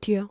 sit here.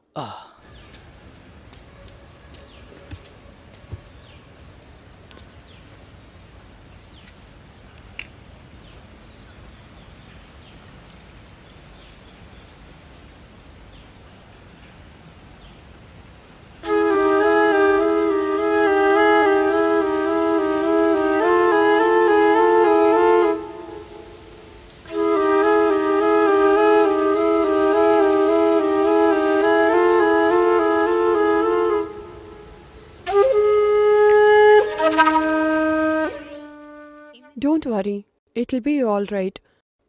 Don't worry, it'll be all right.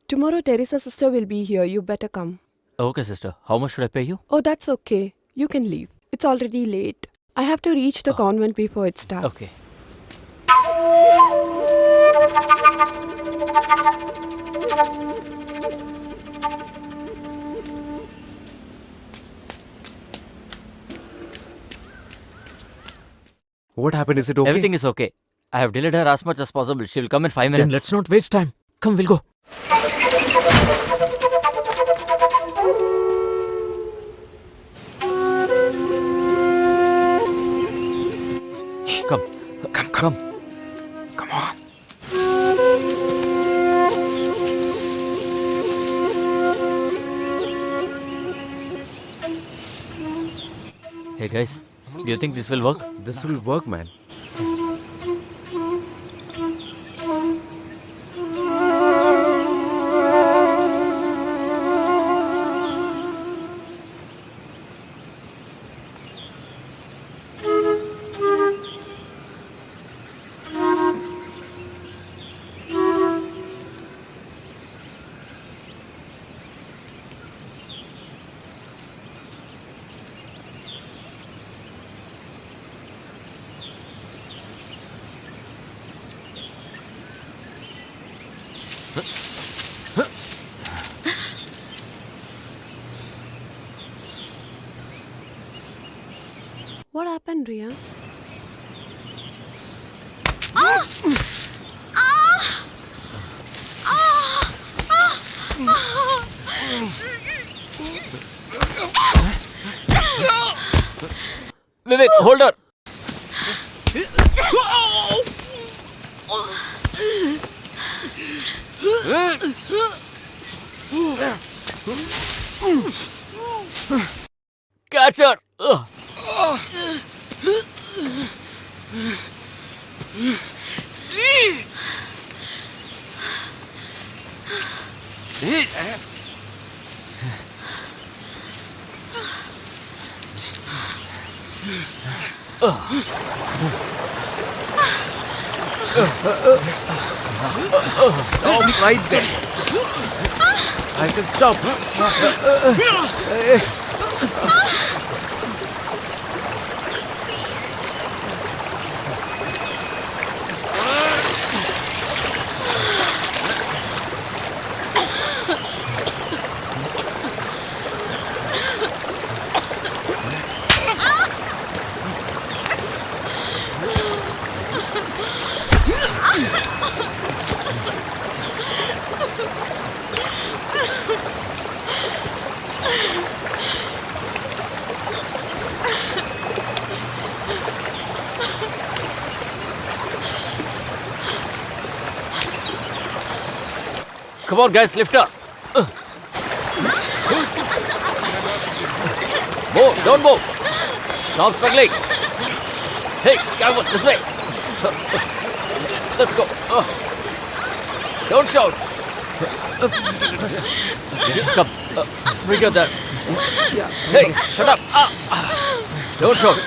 Tomorrow Teresa's sister will be here. You better come. Okay, sister. How much should I pay you? Oh, that's okay. You can leave. It's already late. I have to reach the convent before it's dark. Okay. What happened? Is it okay? Everything is okay. I have delayed her as much as possible. She will come in 5 minutes. Then let's not waste time. Come, we'll go. Come. Come. Come on. Hey guys, do you think this will work? This will work, man. What happened, Riaz? Vivek, hold her. Catch her. Stop right there. I said stop. Come on, guys, lift her. Move, don't move. Stop struggling. Hey, careful, this way. Let's go. Don't shout. Come, bring her there. Hey, shut up. Don't shout.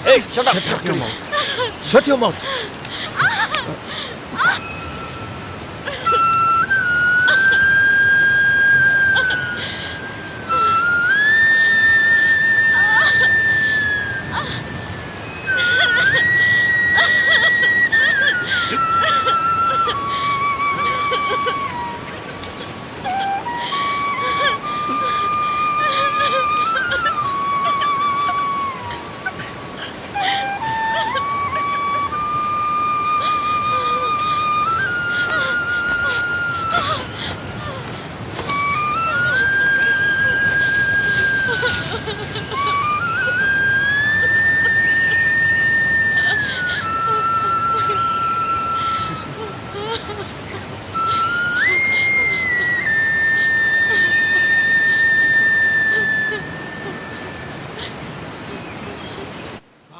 Hey, shut up. Shut your mouth. Shut your mouth.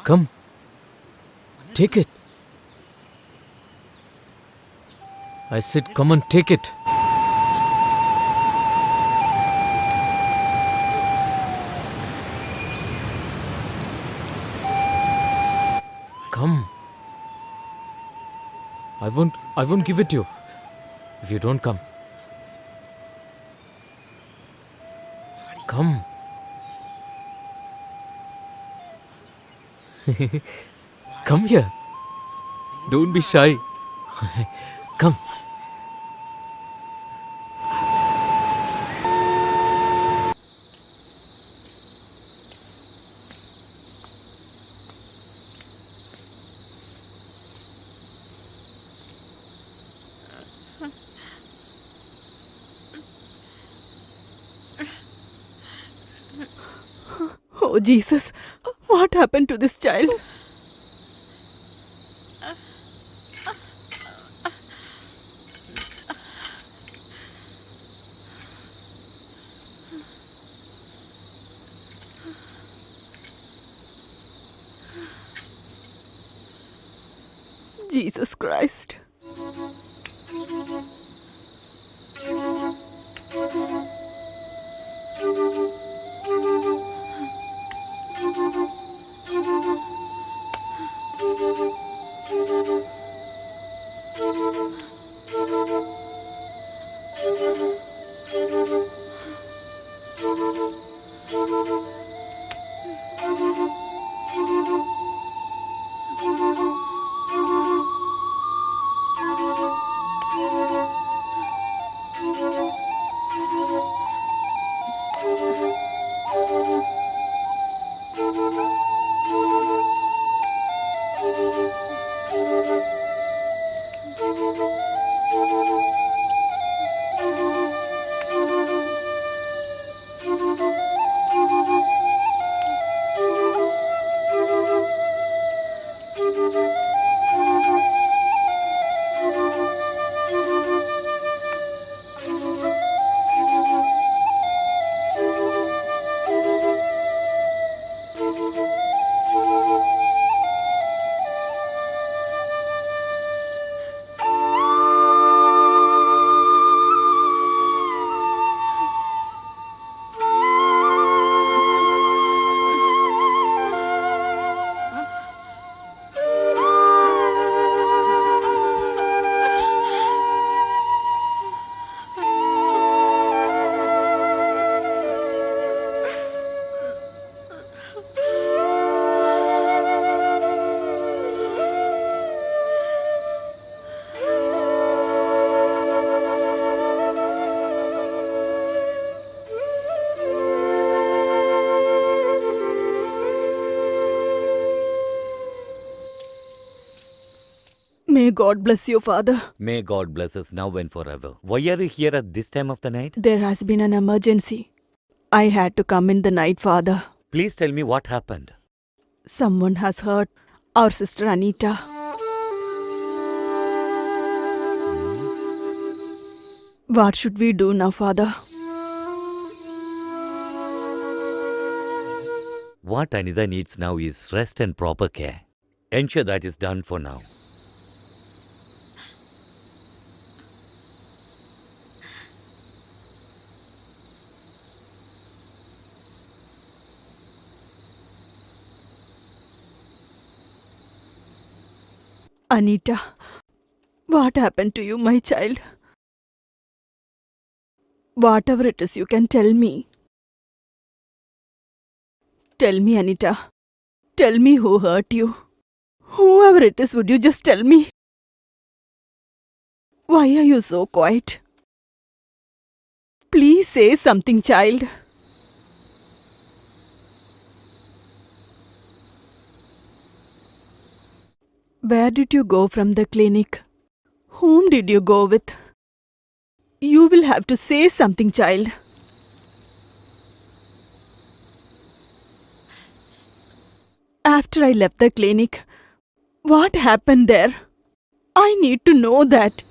Come. Take it. I said, come and take it. Come. I won't give it to you if you don't come. Come. Come here. Don't be shy. Come. Oh, Jesus. What happened to this child? Jesus Christ. May God bless you, Father. May God bless us now and forever. Why are you here at this time of the night? There has been an emergency. I had to come in the night, Father. Please tell me what happened. Someone has hurt our sister Anita. What should we do now, Father? What Anita needs now is rest and proper care. Ensure that is done for now. Anita, what happened to you, my child? Whatever it is, you can tell me. Tell me, Anita. Tell me who hurt you. Whoever it is, would you just tell me? Why are you so quiet? Please say something, child. Where did you go from the clinic? Whom did you go with? You will have to say something, child. After I left the clinic, what happened there? I need to know that.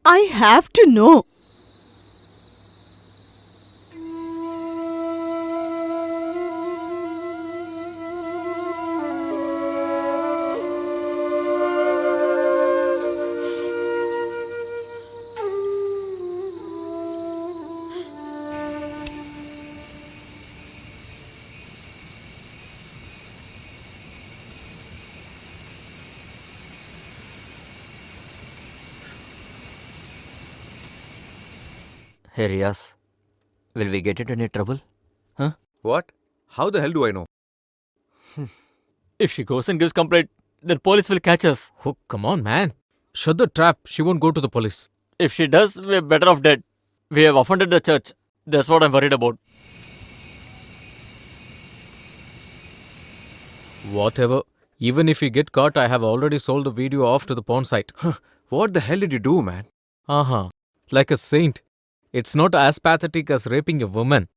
I have to know. Hey Riaz, will we get into any trouble? What? How the hell do I know? If she goes and gives complaint, then police will catch us. Oh, come on, man. Shut the trap. She won't go to the police. If she does, we're better off dead. We have offended the church. That's what I'm worried about. Whatever. Even if we get caught, I have already sold the video off to the porn site. What the hell did you do, man? Uh-huh. Like a saint. It's not as pathetic as raping a woman.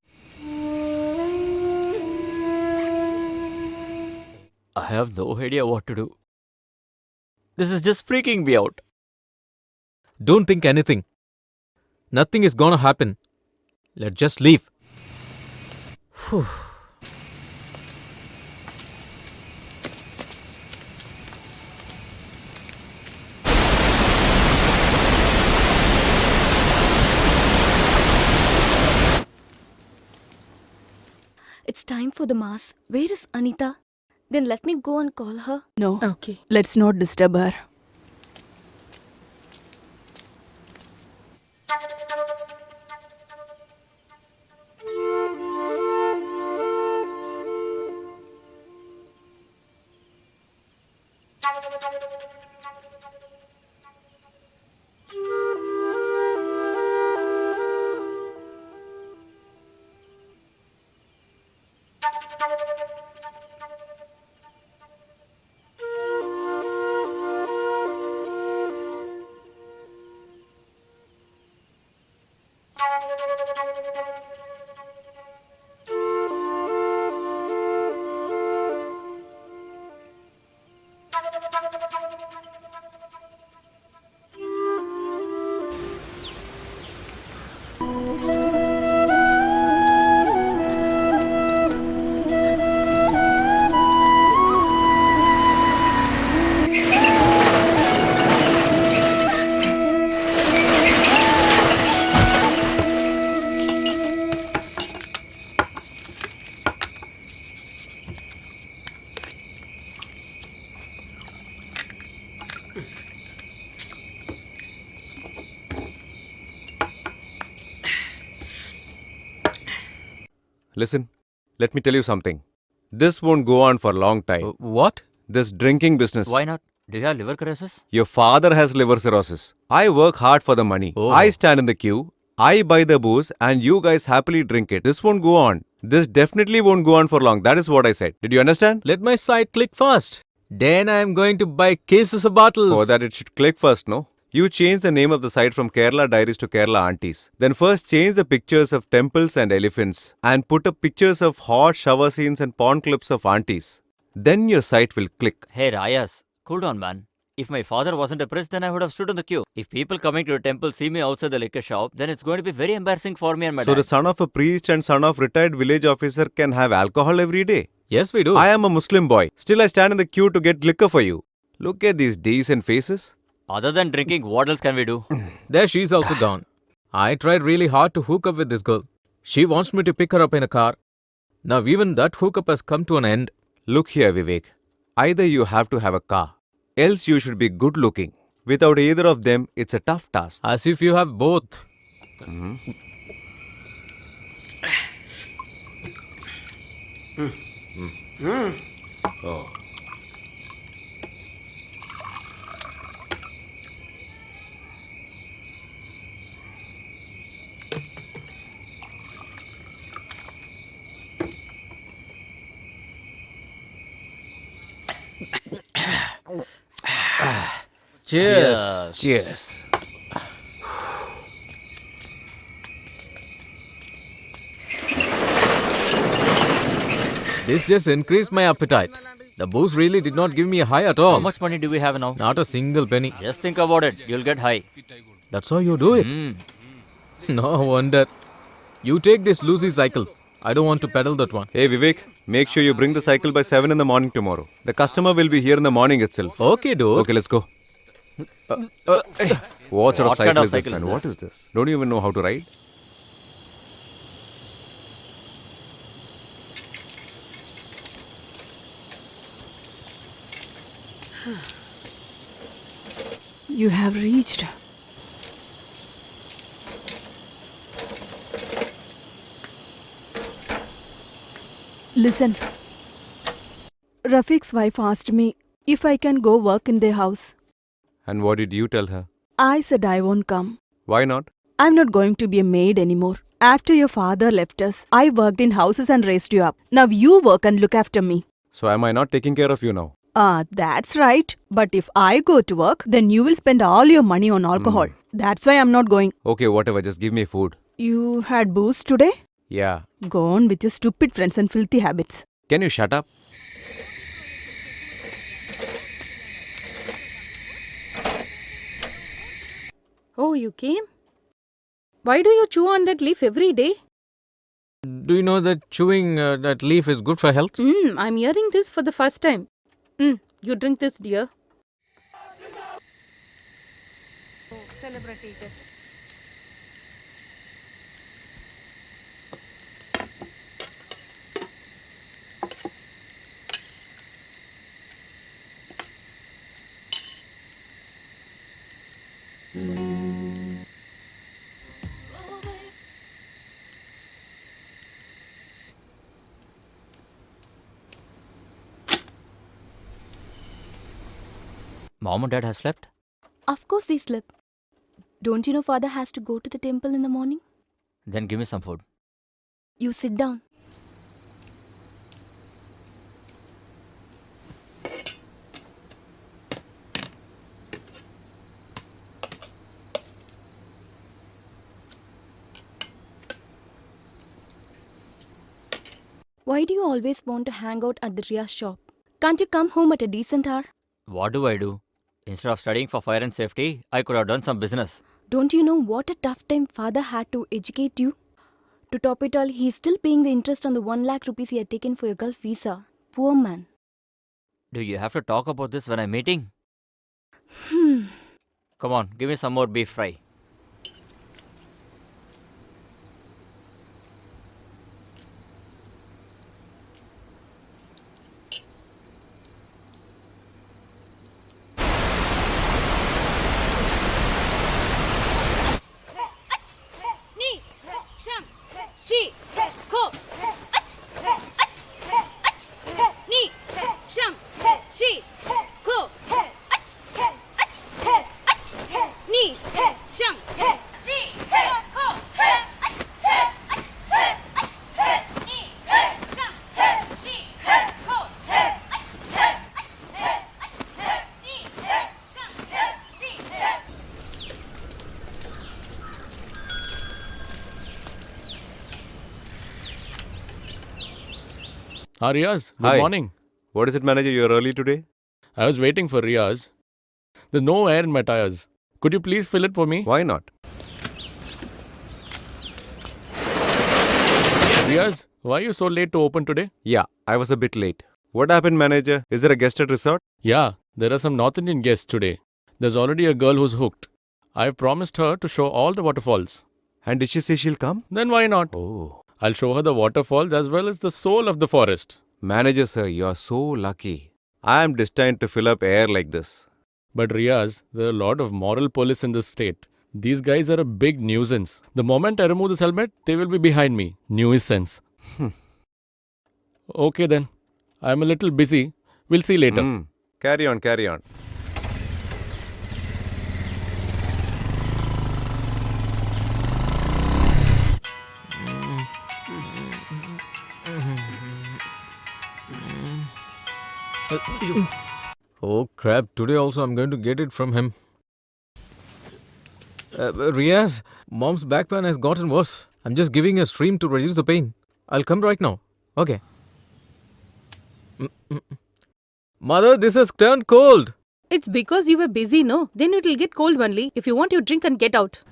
I have no idea what to do. This is just freaking me out. Don't think anything. Nothing is gonna happen. Let's just leave. Phew. It's time for the mass. Where is Anita? Then let me go and call her. No, Okay. let's not disturb her. Listen, let me tell you something. This won't go on for a long time. What? This drinking business. Why not? Do you have liver cirrhosis? Your father has liver cirrhosis. I work hard for the money. Oh. I stand in the queue. I buy the booze and you guys happily drink it. This won't go on. This definitely won't go on for long. That is what I said. Did you understand? Let my site click first. Then I am going to buy cases of bottles. For that it should click first, no? You change the name of the site from Kerala Diaries to Kerala Aunties. Then first change the pictures of temples and elephants and put up pictures of hot shower scenes and porn clips of aunties. Then your site will click. Hey Riaz, cool down man. If my father wasn't a priest, then I would have stood on the queue. If people coming to a temple see me outside the liquor shop, then it's going to be very embarrassing for me and my So dad. the son of a priest and son of retired village officer can have alcohol every day. Yes, we do. I am a Muslim boy. Still I stand in the queue to get liquor for you. Look at these decent faces. Other than drinking, what else can we do? There she is also gone. I tried really hard to hook up with this girl. She wants me to pick her up in a car. Now even that hookup has come to an end. Look here, Vivek. Either you have to have a car, else you should be good looking. Without either of them, it's a tough task. As if you have both. Cheers. Cheers. This just increased my appetite. The booze really did not give me a high at all. How much money do we have now? Not a single penny. Just think about it. You'll get high. That's how you do it. No wonder. You take this Lucy cycle. I don't want to pedal that one. Hey Vivek, make sure you bring the cycle by 7 in the morning tomorrow. The customer will be here in the morning itself. Okay, dude. Okay, let's go. What sort of What cycle kind of is this, cycle is man? this? What is this? Don't you even know how to ride? You have reached. Listen. Rafiq's wife asked me if I can go work in their house. And what did you tell her? I said I won't come. Why not? I'm not going to be a maid anymore. After your father left us, I worked in houses and raised you up. Now you work and look after me. So am I not taking care of you now? That's right. But if I go to work, then you will spend all your money on alcohol. That's why I'm not going. Okay, whatever, just give me food. You had booze today? Yeah. Go on with your stupid friends and filthy habits. Can you shut up? Oh, you came? Why do you chew on that leaf every day? Do you know that chewing that leaf is good for health? I'm hearing this for the first time. You drink this, dear. Celebrity test. Mom and dad have slept? Of course they slept. Don't you know father has to go to the temple in the morning? Then give me some food. You sit down. Why do you always want to hang out at the Riya's shop? Can't you come home at a decent hour? What do I do? Instead of studying for fire and safety, I could have done some business. Don't you know what a tough time father had to educate you? To top it all, he is still paying the interest on the 1 lakh rupees he had taken for your Gulf visa. Poor man. Do you have to talk about this when I'm meeting? Hmm. Come on, give me some more beef fry. Riaz, good Hi. morning. What is it, manager? You're early today? I was waiting for Riaz. There's no air in my tires. Could you please fill it for me? Why not? Riaz, why are you so late to open today? Yeah, I was a bit late. What happened, manager? Is there a guest at resort? Yeah, there are some North Indian guests today. There's already a girl who's hooked. I've promised her to show all the waterfalls. And did she say she'll come? Then why not? Oh. I'll show her the waterfalls as well as the soul of the forest. Manager, sir, you're so lucky. I am destined to fill up air like this. But Riaz, there are a lot of moral police in this state. These guys are a big nuisance. The moment I remove this helmet, they will be behind me. Nuisance. Okay then. I'm a little busy. We'll see later. Carry on, carry on. Oh crap, today also I'm going to get it from him. Riaz, mom's back pain has gotten worse. I'm just giving a stream to reduce the pain. I'll come right now. Okay. Mother, this has turned cold. It's because you were busy, no? Then it will get cold only. If you want, you drink and get out.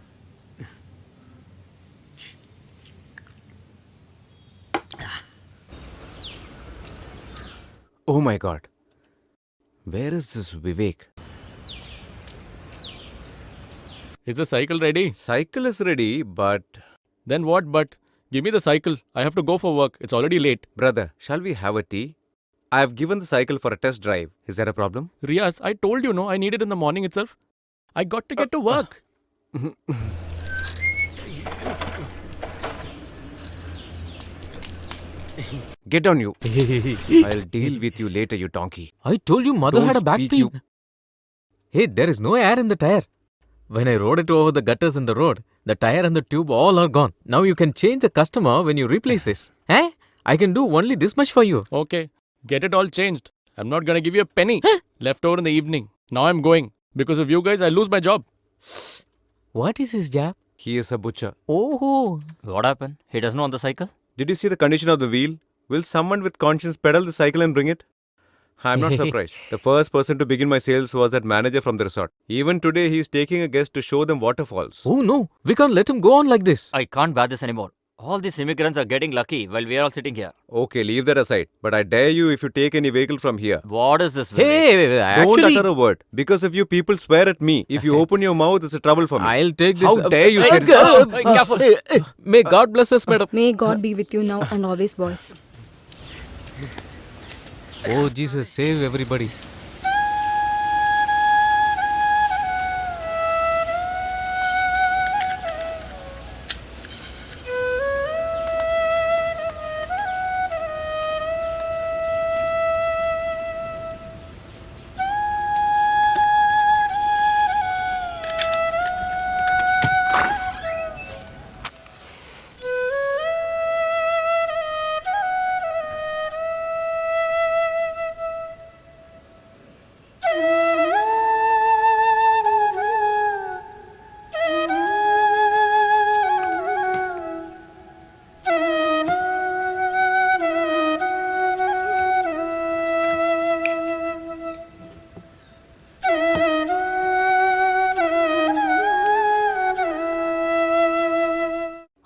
Oh my god. Where is this Vivek? Is the cycle ready? Cycle is ready, but... Then what but? Give me the cycle. I have to go for work. It's already late. Brother, shall we have a tea? I have given the cycle for a test drive. Is that a problem? Riaz, I told you no, I need it in the morning itself. I got to get to work. Get down, you. I'll deal with you later, you donkey. I told you mother Don't had a back speak, pain. you. Hey, there is no air in the tire. When I rode it over the gutters in the road, the tire and the tube all are gone. Now you can change the customer when you replace this. Eh? I can do only this much for you. Okay, get it all changed. I'm not gonna give you a penny left over in the evening. Now I'm going. Because of you guys, I lose my job. What is his job? He is a butcher. Oh. What happened? He doesn't know on the cycle? Did you see the condition of the wheel? Will someone with conscience pedal the cycle and bring it? I'm not surprised. The first person to begin my sales was that manager from the resort. Even today, he is taking a guest to show them waterfalls. Oh no, we can't let him go on like this. I can't bear this anymore. All these immigrants are getting lucky while we are all sitting here. Okay, leave that aside. But I dare you if you take any vehicle from here. What is this village? Hey, actually, Don't utter a word. Because of you, people swear at me. If you open your mouth, it's a trouble for me. I'll take this. How dare you say this? Careful. May God bless us, madam. May God be with you now and always, boys. Oh, Jesus, save everybody.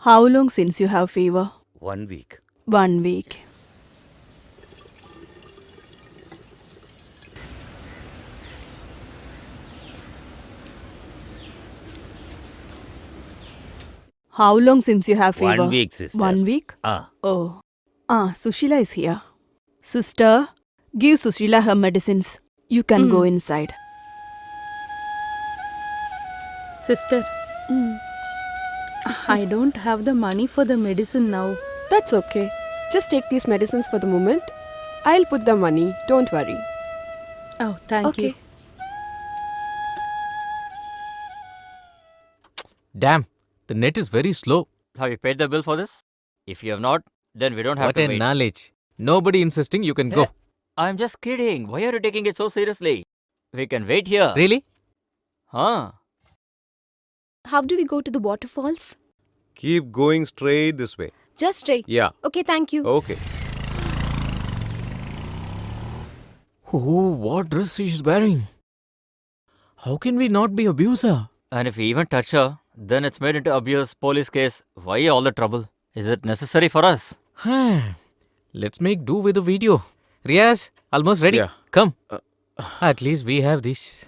How long since you have fever? 1 week. 1 week. How long since you have fever? 1 week, sister. 1 week? Ah. Oh. Sushila is here. Sister, give Sushila her medicines. You can go inside. Sister, I don't have the money for the medicine now. That's okay. Just take these medicines for the moment. I'll put the money. Don't worry. Oh, thank you. Damn, the net is very slow. Have you paid the bill for this? If you have not, then we don't have What to a wait. knowledge. Nobody insisting, you can go. I'm just kidding. Why are you taking it so seriously? We can wait here. Really? Huh? How do we go to the waterfalls? Keep going straight this way. Just straight. Yeah. Okay, thank you. Okay. Oh, what dress she is wearing? How can we not be abuser? And if we even touch her, then it's made into abuse, police case. Why all the trouble? Is it necessary for us? Let's make do with the video. Riaz, almost ready. Yeah. Come. At least we have this.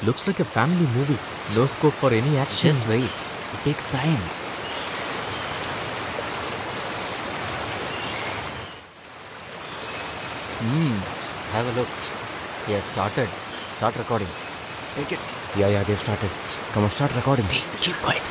Looks like a family movie. Low scope for any action. Just wait. It takes time. Have a look. He has started. Start recording. Take it. Yeah, they've started. Come on, start recording. Keep quiet.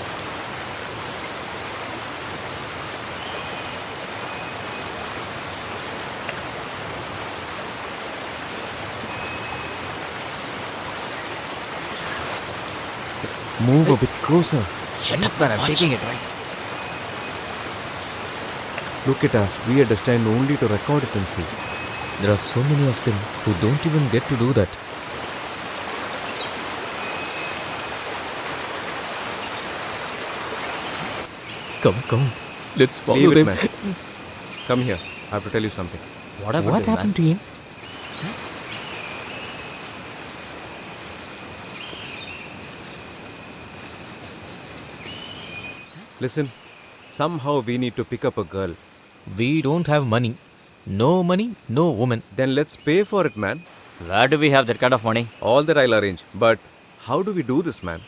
Move a bit closer. Shut up, man. I'm taking it, right? Look at us. We are destined only to record it and see. There are so many of them who don't even get to do that. Come. Let's follow Leave it, them. man. Come here. I have to tell you something. What happened? What to him, happened to him? Listen, somehow we need to pick up a girl. We don't have money. No money, no woman. Then let's pay for it, man. man? Where do we have that kind of money? All that I'll arrange. But how do we do this, man?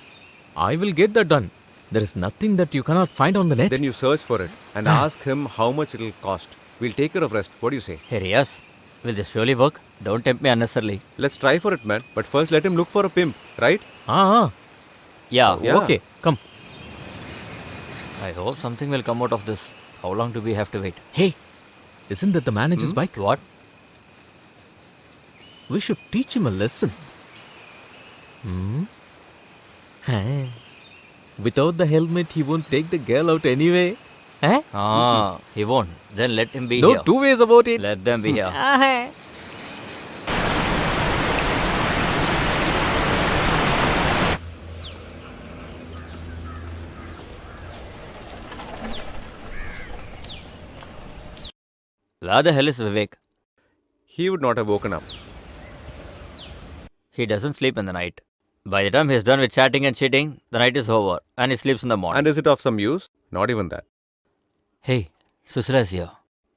I will get that done. There is nothing that you cannot find on the net. Then you search for it and ask him how much it'll cost. We'll take care of rest. What do you say? Hey Riaz, will this surely work? Don't tempt me unnecessarily. Let's try for it, man. But first let him look for a pimp, right? Yeah. Yeah. Okay, come. I hope something will come out of this. How long do we have to wait? Hey, isn't that the manager's bike? What? We should teach him a lesson. Huh? Without the helmet, he won't take the girl out anyway. Huh? He won't. Then let him be No here. two ways about it. Let them be here. Where the hell is Vivek? He would not have woken up. He doesn't sleep in the night. By the time he's done with chatting and cheating, the night is over and he sleeps in the morning. And is it of some use? Not even that. Hey, Susila is here.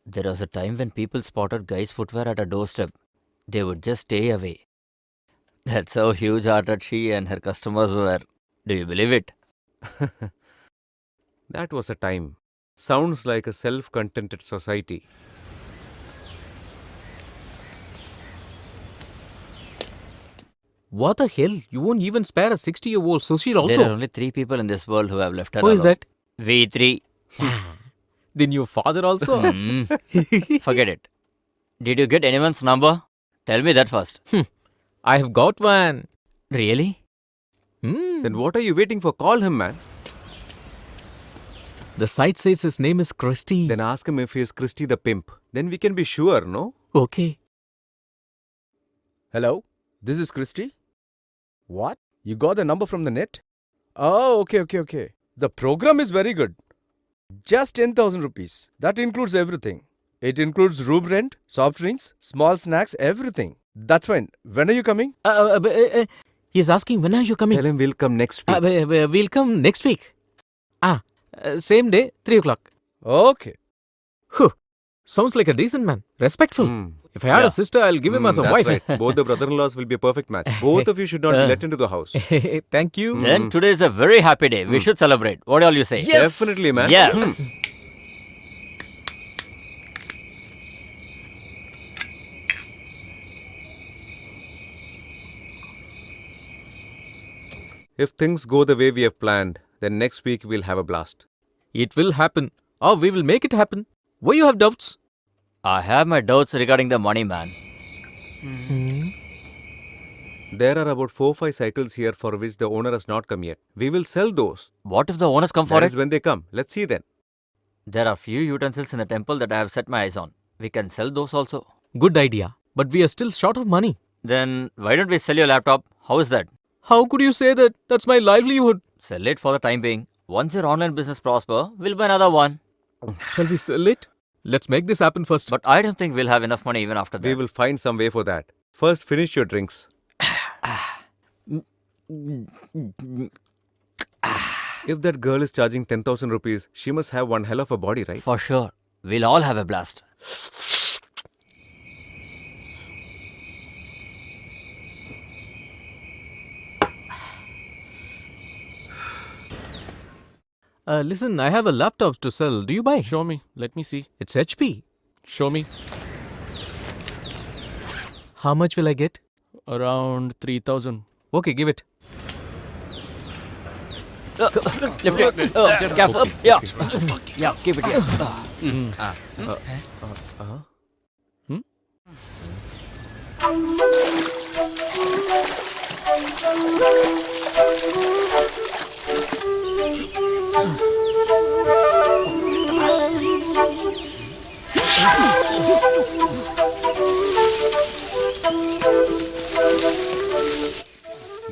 There was a time when people spotted guys' footwear at a doorstep. They would just stay away. That's how huge-hearted she and her customers were. Do you believe it? That was a time. Sounds like a self-contented society. What the hell? You won't even spare a 60-year-old Sushil also. There are only 3 people in this world who have left her Who is alone. that? We 3. Then your father also? Forget it. Did you get anyone's number? Tell me that first. I have got one. Really? Then what are you waiting for? Call him, man. The site says his name is Christy. Then ask him if he is Christy the pimp. Then we can be sure, no? Okay. Hello, this is Christy. What? You got the number from the net? Oh, okay. The program is very good. Just 10,000 rupees. That includes everything. It includes room rent, soft drinks, small snacks, everything. That's fine. When are you coming? He's asking when are you coming? Tell him we'll come next week. We'll come next week. Same day, 3 o'clock. Okay. Sounds like a decent man. Respectful. If I had a sister, I'll give him as a That's wife. right. Both the brother-in-laws will be a perfect match. Both of you should not be let into the house. Thank you. Then today is a very happy day. We should celebrate. What all you say? Yes. Definitely, man. Yes. If things go the way we have planned, then next week we'll have a blast. It will happen. Or we will make it happen. Why you have doubts? I have my doubts regarding the money, man. There are about 4-5 cycles here for which the owner has not come yet. We will sell those. What if the owners come for That it? is when they come. Let's see then. There are few utensils in the temple that I have set my eyes on. We can sell those also. Good idea. But we are still short of money. Then why don't we sell your laptop? How is that? How could you say that? That's my livelihood. Sell it for the time being. Once your online business prosper, we'll buy another one. Shall we sell it? Let's make this happen first. But I don't think we'll have enough money even after that. We will find some way for that. First, finish your drinks. If that girl is charging 10,000 rupees, she must have one hell of a body, right? For sure. We'll all have a blast. Listen, I have a laptop to sell. Do you buy? Show me. Let me see. It's HP. Show me. How much will I get? Around 3,000. Okay, give it. Lift it. Careful. Yeah. Yeah, keep it here.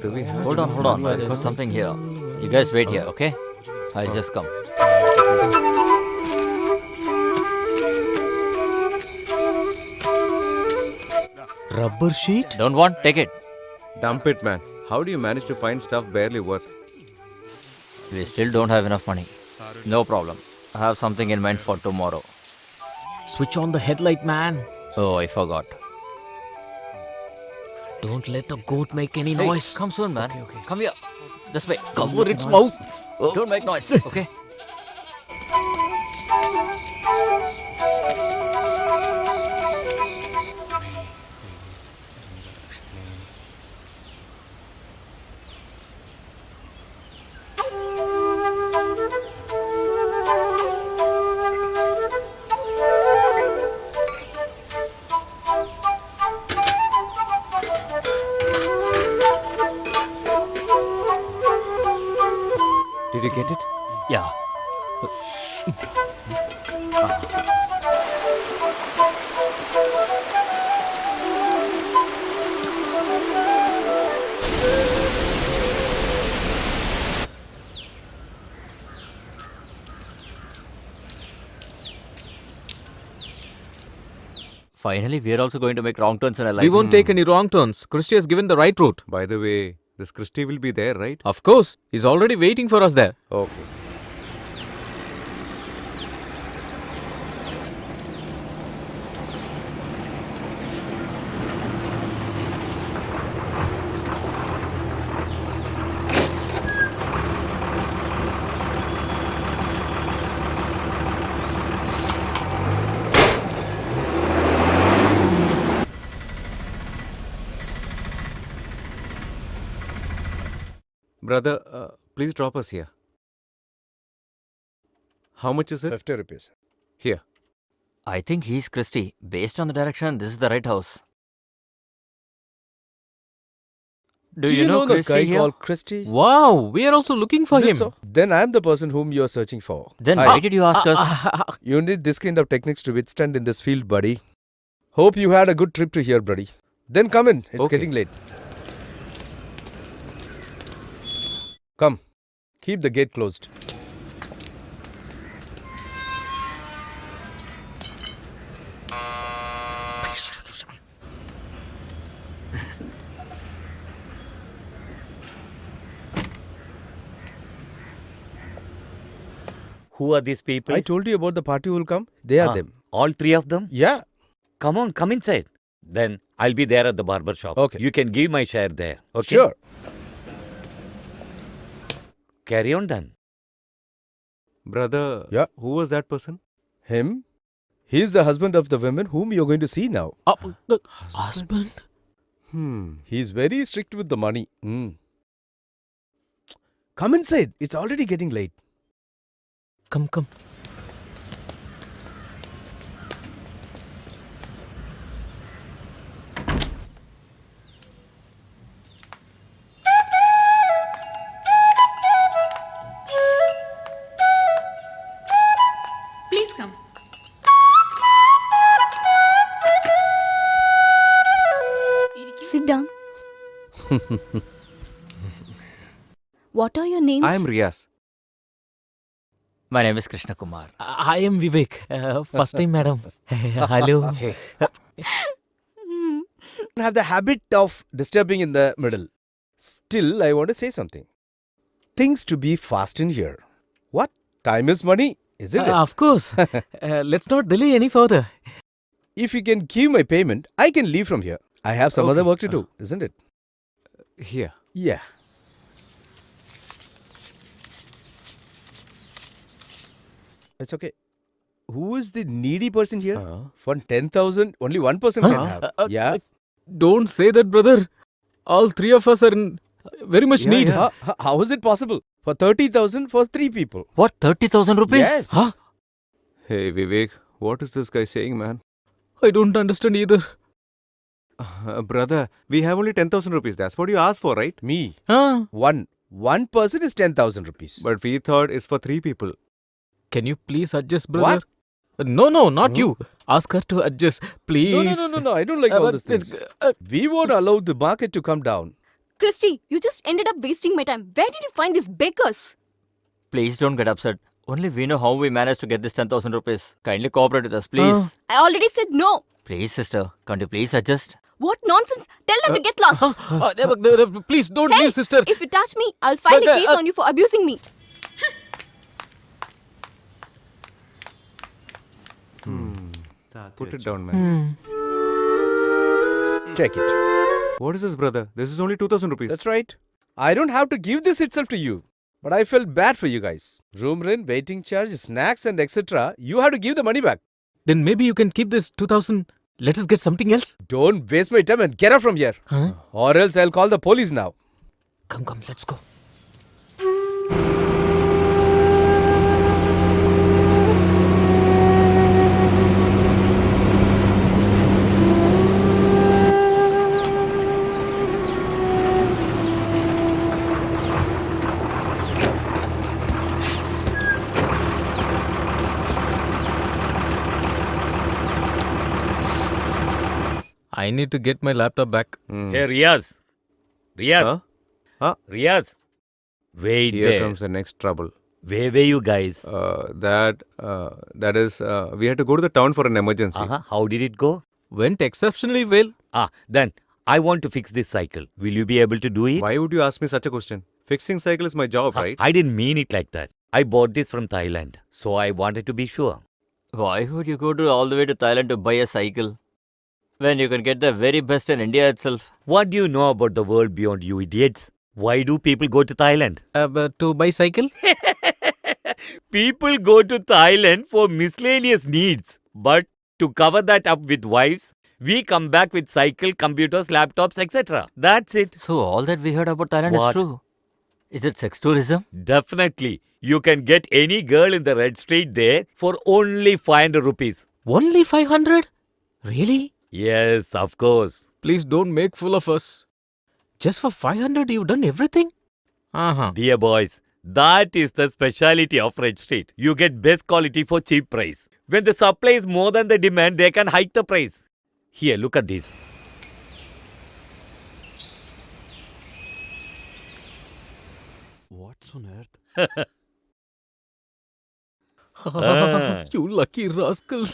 Do we have Hold on. I've got something here. You guys wait here, okay? I'll just come. Rubber sheet? Don't want? Take it. Dump it, man. How do you manage to find stuff barely worth? We still don't have enough money. No problem. I have something in mind for tomorrow. Switch on the headlight, man. Oh, I forgot. Don't let the goat make any Hey, noise. come soon, man. Okay. Come here. This way. Cover its Noise. mouth. Don't make noise, okay? Did you get it? Yeah. Finally, we are also going to make wrong turns in our life. We won't take any wrong turns. Christy has given the right route. By the way, this Christy will be there, right? Of course, he's already waiting for us there. Okay. Brother, please drop us here. How much is it? 50 rupees. Here. I think he's Christy. Based on the direction, this is the right house. Do you know the Christy guy here? called Christy? Wow, we are also looking for Is it him. so? Then I'm the person whom you're searching for. Then Hi. why did you ask us? You need this kind of techniques to withstand in this field, buddy. Hope you had a good trip to here, buddy. Then come in. It's Okay. getting late. Come. Keep the gate closed. Who are these people? I told you about the party who will come. They are Ah, them. All three of them? Yeah. Come on, come inside. Then I'll be there at the barber shop. Okay. You can give my share there. Okay? Sure. Carry on then. Brother, Yeah. who was that person? Him? He's the husband of the women whom you're going to see now. The husband? He's very strict with the money. Come inside. It's already getting late. Come. Please come. Sit down. What are your names? I am Riaz. My name is Krishna Kumar. I am Vivek. First time, madam. Hello. Hey. Have the habit of disturbing in the middle. Still, I want to say something. Things to be fast in here. What? Time is money, isn't it? Of course. Let's not delay any further. If you can give my payment, I can leave from here. I have some other Okay. work to do, isn't it? Here. Yeah. It's okay. Who is the needy person here? For 10,000, only one person can have. Yeah. Don't say that, brother. All three of us are in very much Yeah, need. yeah. How is it possible? For 30,000 for 3 people. What, 30,000 rupees? Yes. Huh? Hey, Vivek, what is this guy saying, man? I don't understand either. Brother, we have only 10,000 rupees. That's what you asked for, right? Me. Huh? One person is 10,000 rupees. But we thought it's for 3 people. Can you please adjust, brother? No, not you. Ask her to adjust, please. No. I don't like all but these things. uh, We won't allow the market to come down. Christy, you just ended up wasting my time. Where did you find these bakers? Please don't get upset. Only we know how we managed to get this 10,000 rupees. Kindly cooperate with us, please. I already said no. Please, sister, can't you please adjust? What nonsense? Tell them to get lost. Please don't Hey, leave, sister. if you touch me, I'll file a But, case on you for abusing me. Put it down, man. Check it. What is this, brother? This is only 2000 rupees. That's right. I don't have to give this itself to you. But I felt bad for you guys. Room rent, waiting charge, snacks, and etc. You have to give the money back. Then maybe you can keep this 2000. Let us get something else. Don't waste my time and get out from here. Huh? Or else I'll call the police now. Come, let's go. I need to get my laptop back. Hey, Riaz. Huh? Huh? Riaz. Wait Here there. comes the next trouble. Where were you guys? That is, we had to go to the town for an emergency. How did it go? Went exceptionally well. Then I want to fix this cycle. Will you be able to do it? Why would you ask me such a question? Fixing cycle is my job, right? I didn't mean it like that. I bought this from Thailand, so I wanted to be sure. Why would you go all the way to Thailand to buy a cycle when you can get the very best in India itself? What do you know about the world beyond, you idiots? Why do people go to Thailand? To buy cycle? People go to Thailand for miscellaneous needs. But to cover that up with wives, we come back with cycle, computers, laptops, etc. That's it. So all that we heard about Thailand What? is true. Is it sex tourism? Definitely. You can get any girl in the red street there for only 500 rupees. Only 500? Really? Yes, of course. Please don't make fool of us. Just for 500 you've done everything? Dear boys, that is the speciality of Red Street. You get best quality for cheap price. When the supply is more than the demand, they can hike the price. Here, look at this. What's on earth? You lucky rascal.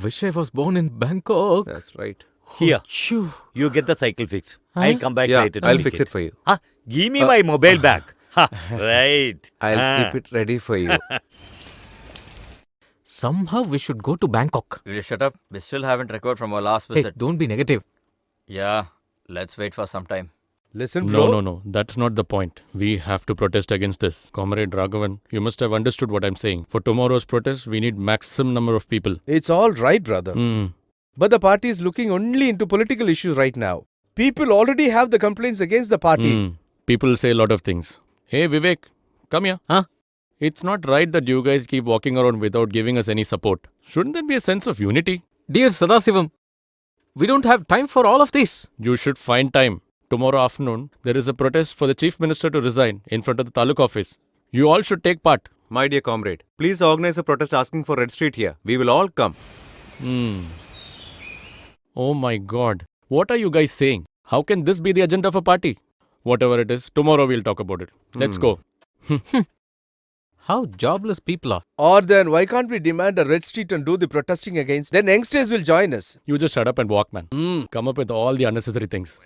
Wish I was born in Bangkok. That's right. Here, Phew. you get the cycle fixed. Huh? I'll come back Yeah, later. to I'll pick fix it for you. Give me my mobile back. Right. I'll keep it ready for you. Somehow we should go to Bangkok. Will you shut up? We still haven't recovered from our last Hey, visit. don't be negative. Yeah, let's wait for some time. Listen, bro. No. That's not the point. We have to protest against this. Comrade Raghavan, you must have understood what I'm saying. For tomorrow's protest, we need maximum number of people. It's all right, brother. But the party is looking only into political issues right now. People already have the complaints against the party. People say a lot of things. Hey, Vivek, come here. Huh? It's not right that you guys keep walking around without giving us any support. Shouldn't there be a sense of unity? Dear Sadasivam, we don't have time for all of this. You should find time. Tomorrow afternoon, there is a protest for the Chief Minister to resign in front of the Taluk office. You all should take part. My dear comrade, please organize a protest asking for Red Street here. We will all come. Oh my god. What are you guys saying? How can this be the agenda of a party? Whatever it is, tomorrow we'll talk about it. Let's go. How jobless people are. Or then why can't we demand a red street and do the protesting against? Then youngsters will join us. You just shut up and walk, man. Come up with all the unnecessary things.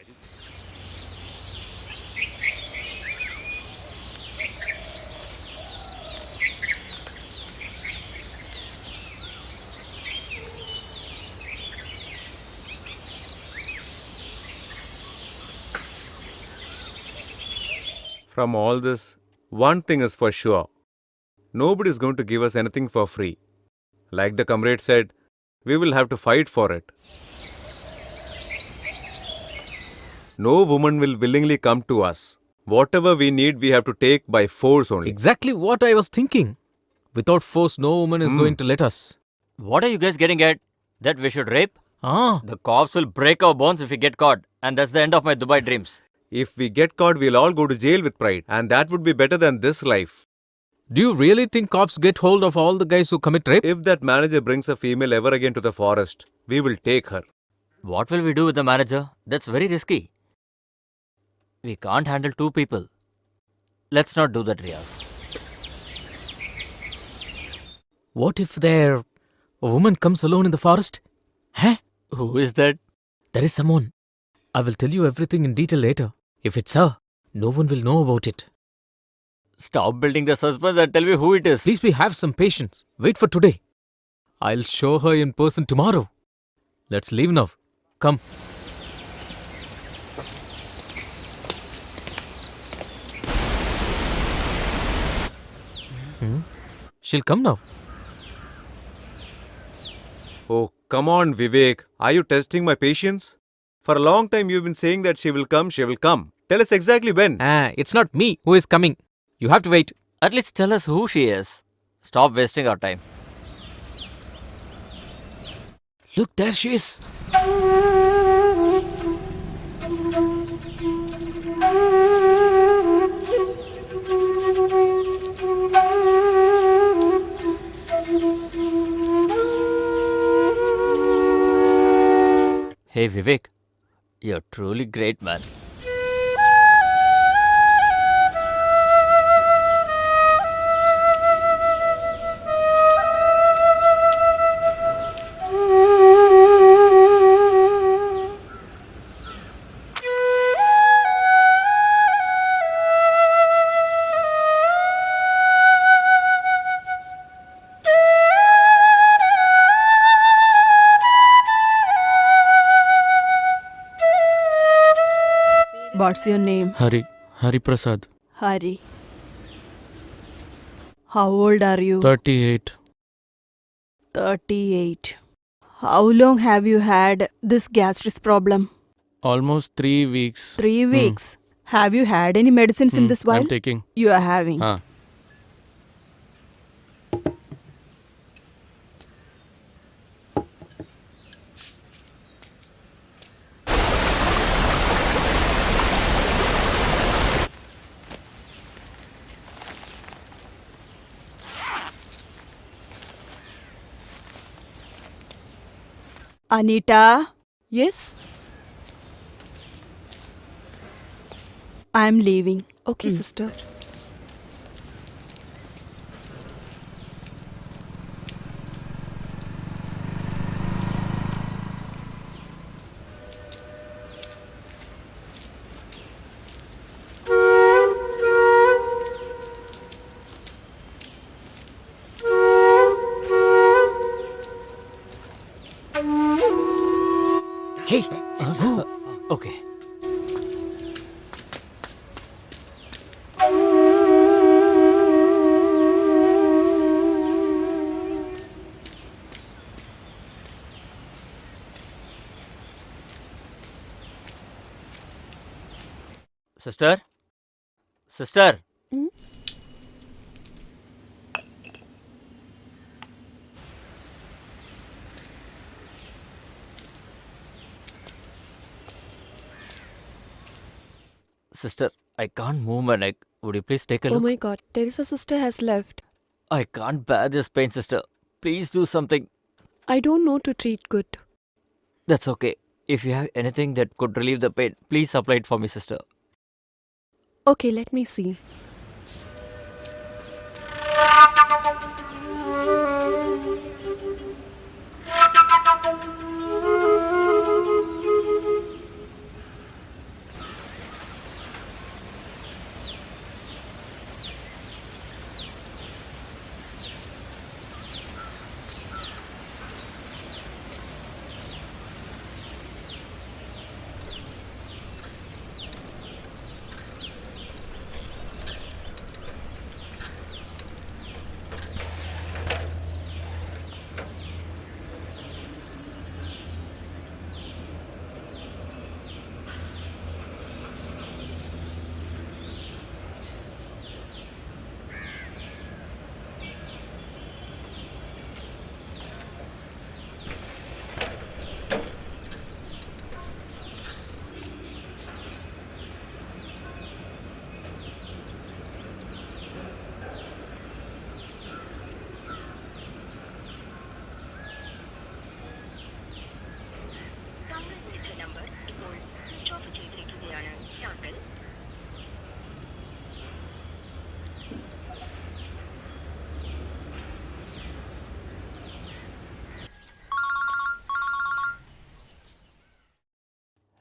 From all this, one thing is for sure. Nobody is going to give us anything for free. Like the comrade said, we will have to fight for it. No woman will willingly come to us. Whatever we need, we have to take by force only. Exactly what I was thinking. Without force, no woman is going to let us. What are you guys getting at? That we should rape? Ah, The cops will break our bones if we get caught. And that's the end of my Dubai dreams. If we get caught, we'll all go to jail with pride. And that would be better than this life. do you really think cops get hold of all the guys who commit rape? If that manager brings a female ever again to the forest, we will take her. What will we do with the manager? That's very risky. We can't handle two people. Let's not do that, Riaz. What if a woman comes alone in the forest? Huh? Who is that? There is someone. I will tell you everything in detail later. If it's her, no one will know about it. Stop building the suspense and tell me who it is. Please have some patience. Wait for today. I'll show her in person tomorrow. Let's leave now. Come. She'll come now. Oh, come on, Vivek. Are you testing my patience? For a long time, you've been saying that she will come, she will come. Tell us exactly when. It's not me who is coming. You have to wait. At least tell us who she is. Stop wasting our time. Look, there she is. Hey Vivek, you're truly great, man. What's your name? Hari Prasad. Hari. How old are you? 38. 38. How long have you had this gastric problem? Almost 3 weeks. 3 weeks. Have you had any medicines in this while? I'm taking. You are having. Huh. Anita, Yes? I'm leaving. Okay, sister. Hey, Okay. Sister? Sister? Sister, I can't move my neck. Would you please take a Oh look? my god, Teresa's sister has left. I can't bear this pain, sister. Please do something. I don't know to treat good. That's okay. If you have anything that could relieve the pain, please apply it for me, sister. Okay, let me see.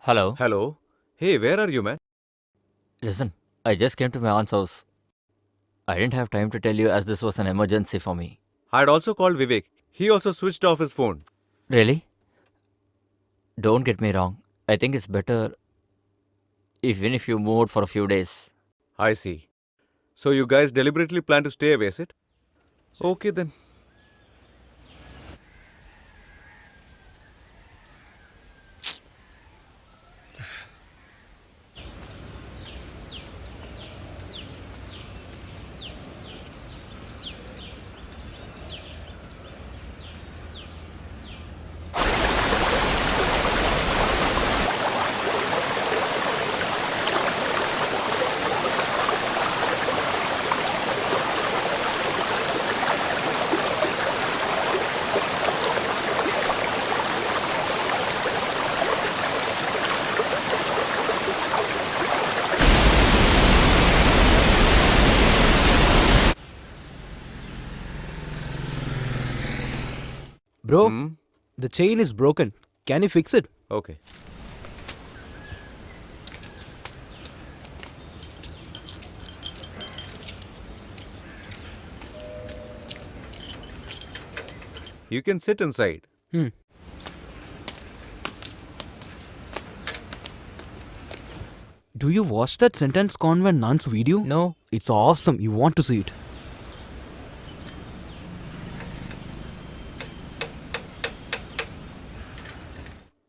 Hello? Hello? Hey, where are you, man? Listen, I just came to my aunt's house. I didn't have time to tell you as this was an emergency for me. I had also called Vivek. He also switched off his phone. Really? don't get me wrong. I think it's better even if you moved for a few days. I see. So you guys deliberately plan to stay away, is it? Okay then. Bro, Hmm? the chain is broken. Can you fix it? Okay. You can sit inside. Hmm. Do you watch that Sentence Convent Nuns video? No. It's awesome. You want to see it.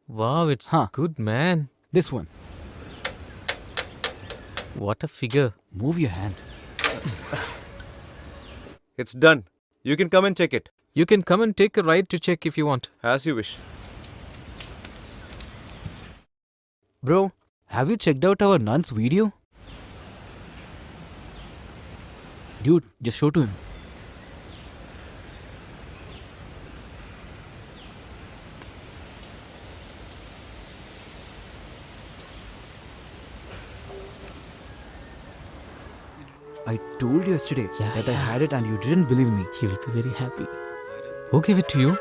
Wow, it's Huh. good, man. This one. What a figure. Move your hand. It's done. You can come and check it. You can come and take a ride to check if you want. As you wish. Bro, have you checked out our nuns video? Dude, just show to him. I told you yesterday that I had it and you didn't believe me. He will be very happy. Who gave it to you?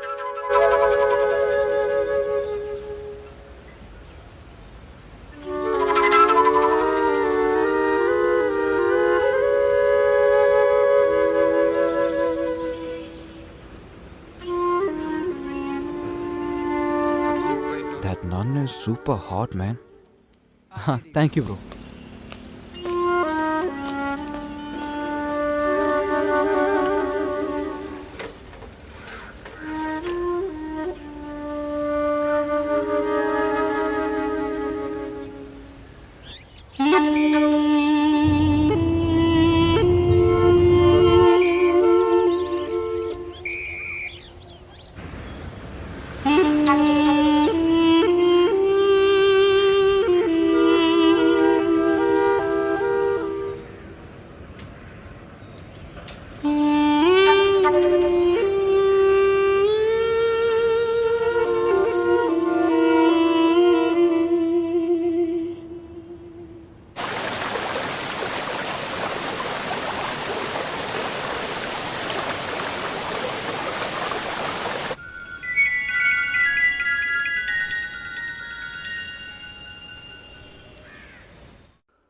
That nun is super hot, man. Thank you, bro.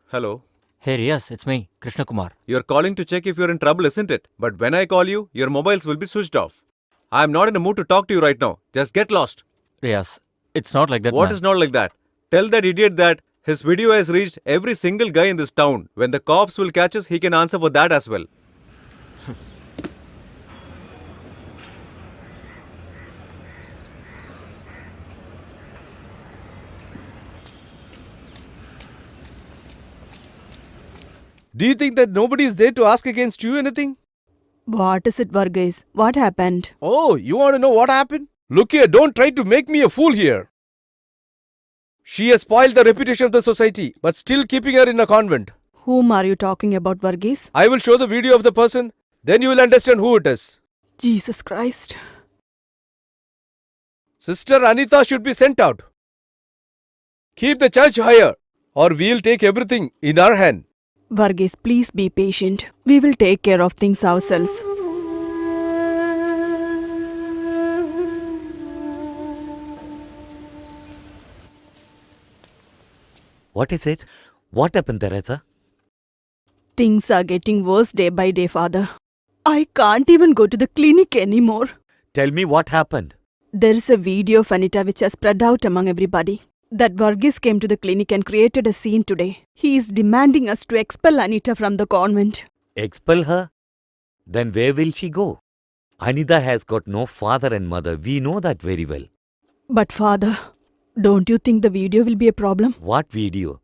Hello. Hey Riaz, it's me, Krishna Kumar. You're calling to check if you're in trouble, isn't it? But when I call you, your mobiles will be switched off. I'm not in a mood to talk to you right now. Just get lost. Riaz, it's not like that. What man. is not like that? Tell that idiot that his video has reached every single guy in this town. When the cops will catch us, he can answer for that as well. Do you think that nobody is there to ask against you anything? What is it, Varghese? What happened? Oh, you want to know what happened? Look here, don't try to make me a fool here. She has spoiled the reputation of the society, but still keeping her in a convent. Whom are you talking about, Varghese? I will show the video of the person, then you will understand who it is. Jesus Christ. Sister Anita should be sent out. Keep the church higher, or we'll take everything in our hand. Varghese, please be patient. We will take care of things ourselves. What is it? What happened, Teresa? Things are getting worse day by day, Father. I can't even go to the clinic anymore. Tell me what happened. There is a video of Anita which has spread out among everybody. That Varghese came to the clinic and created a scene today. He is demanding us to expel Anita from the convent. Expel her? Then where will she go? Anita has got no father and mother. We know that very well. But father, don't you think the video will be a problem? What video?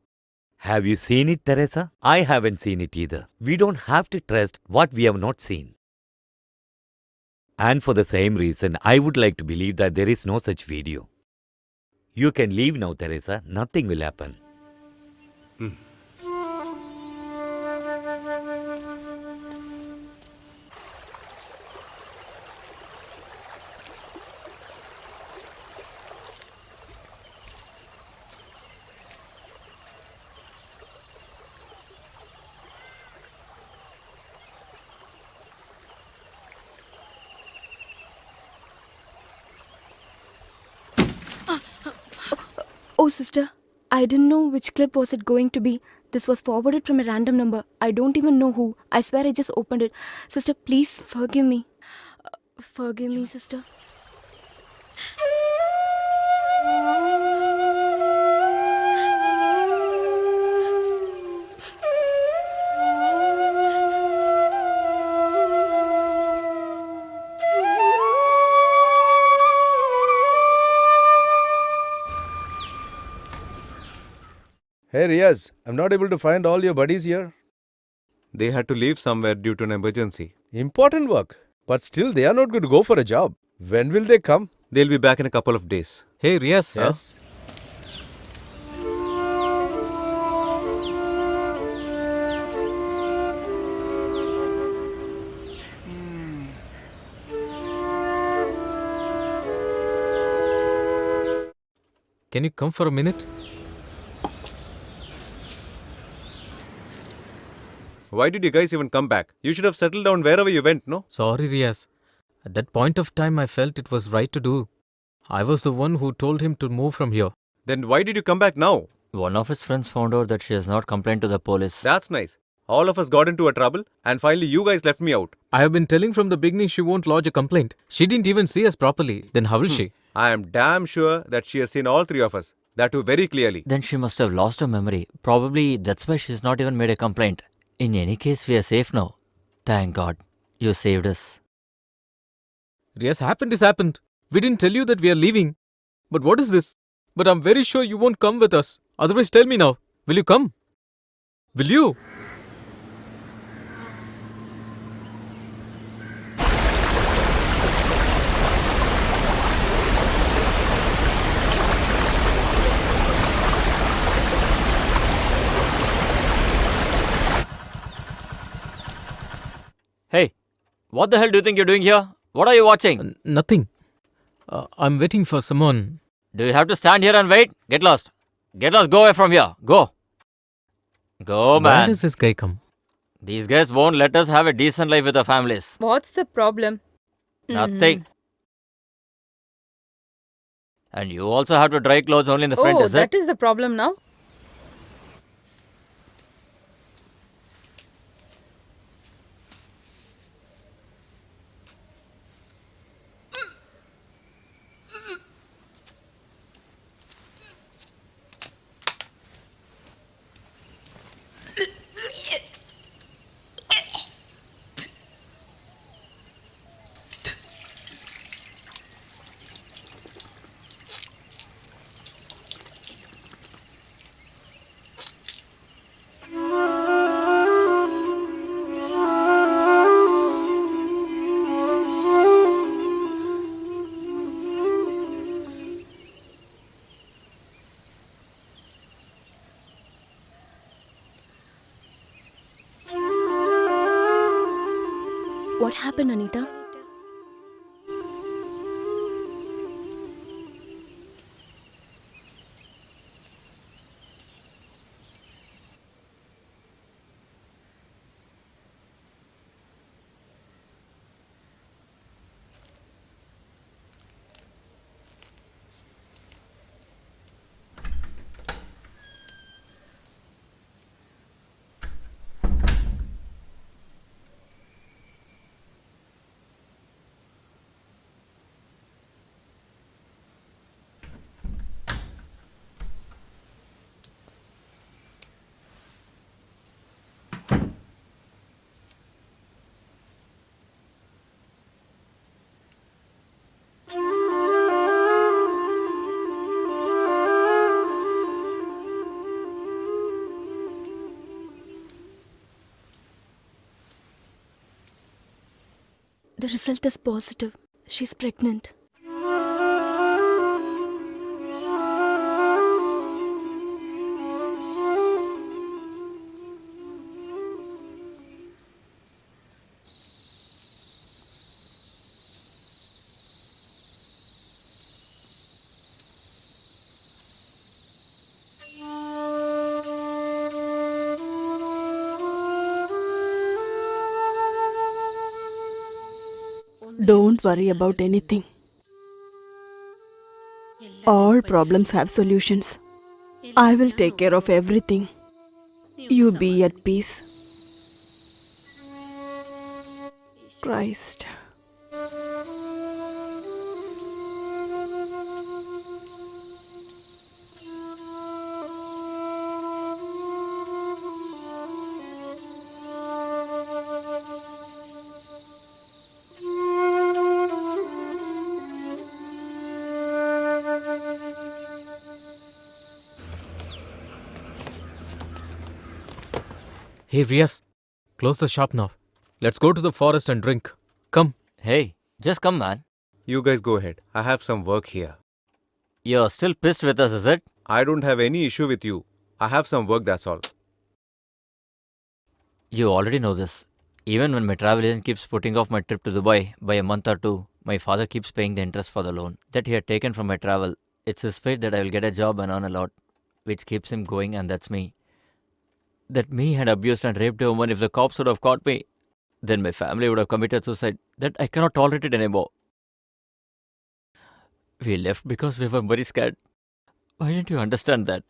Have you seen it, Teresa? I haven't seen it either. We don't have to trust what we have not seen. And for the same reason, I would like to believe that there is no such video. You can leave now, Teresa. Nothing will happen. Oh, sister, I didn't know which clip was it going to be. This was forwarded from a random number. I don't even know who. I swear I just opened it. Sister, please forgive me. Forgive me, sister. Hey Riaz, I'm not able to find all your buddies here. They had to leave somewhere due to an emergency. Important work. But still, they are not going to go for a job. When will they come? They'll be back in a couple of days. Hey, Riaz. Yes. Can you come for a minute? Why did you guys even come back? You should have settled down wherever you went, no? Sorry, Riaz. At that point of time, I felt it was right to do. I was the one who told him to move from here. Then why did you come back now? One of his friends found out that she has not complained to the police. That's nice. All of us got into a trouble and finally you guys left me out. I have been telling from the beginning she won't lodge a complaint. She didn't even see us properly. Then how will she? I am damn sure that she has seen all three of us. That too very clearly. Then she must have lost her memory. Probably that's why she's not even made a complaint. In any case, we are safe now. Thank God. You saved us. Riaz, happened is happened. We didn't tell you that we are leaving. But what is this? But I'm very sure you won't come with us. Otherwise, tell me now. Will you come? Will you? Hey, what the hell do you think you're doing here? What are you watching? Nothing. I'm waiting for someone. Do you have to stand here and wait? Get lost. Get lost. Go away from here. Go. Go, Why man. does this guy come? These guys won't let us have a decent life with our families. What's the problem? Nothing. And you also have to dry clothes only in the front, Oh, is it? that is the problem now? What happened, Anita? The result is positive. She's pregnant. Don't worry about anything. All problems have solutions. I will take care of everything. You be at peace. Christ. Hey, Riaz, close the shop now. Let's go to the forest and drink. Come. Hey, just come, man. You guys go ahead. I have some work here. You're still pissed with us, is it? I don't have any issue with you. I have some work, that's all. You already know this. Even when my travel agent keeps putting off my trip to Dubai by a month or two, my father keeps paying the interest for the loan that he had taken from my travel. It's his fate that I will get a job and earn a lot, which keeps him going, and that's me. That me had abused and raped a woman, if the cops would have caught me, then my family would have committed suicide. That I cannot tolerate it anymore. We left because we were very scared. Why didn't you understand that?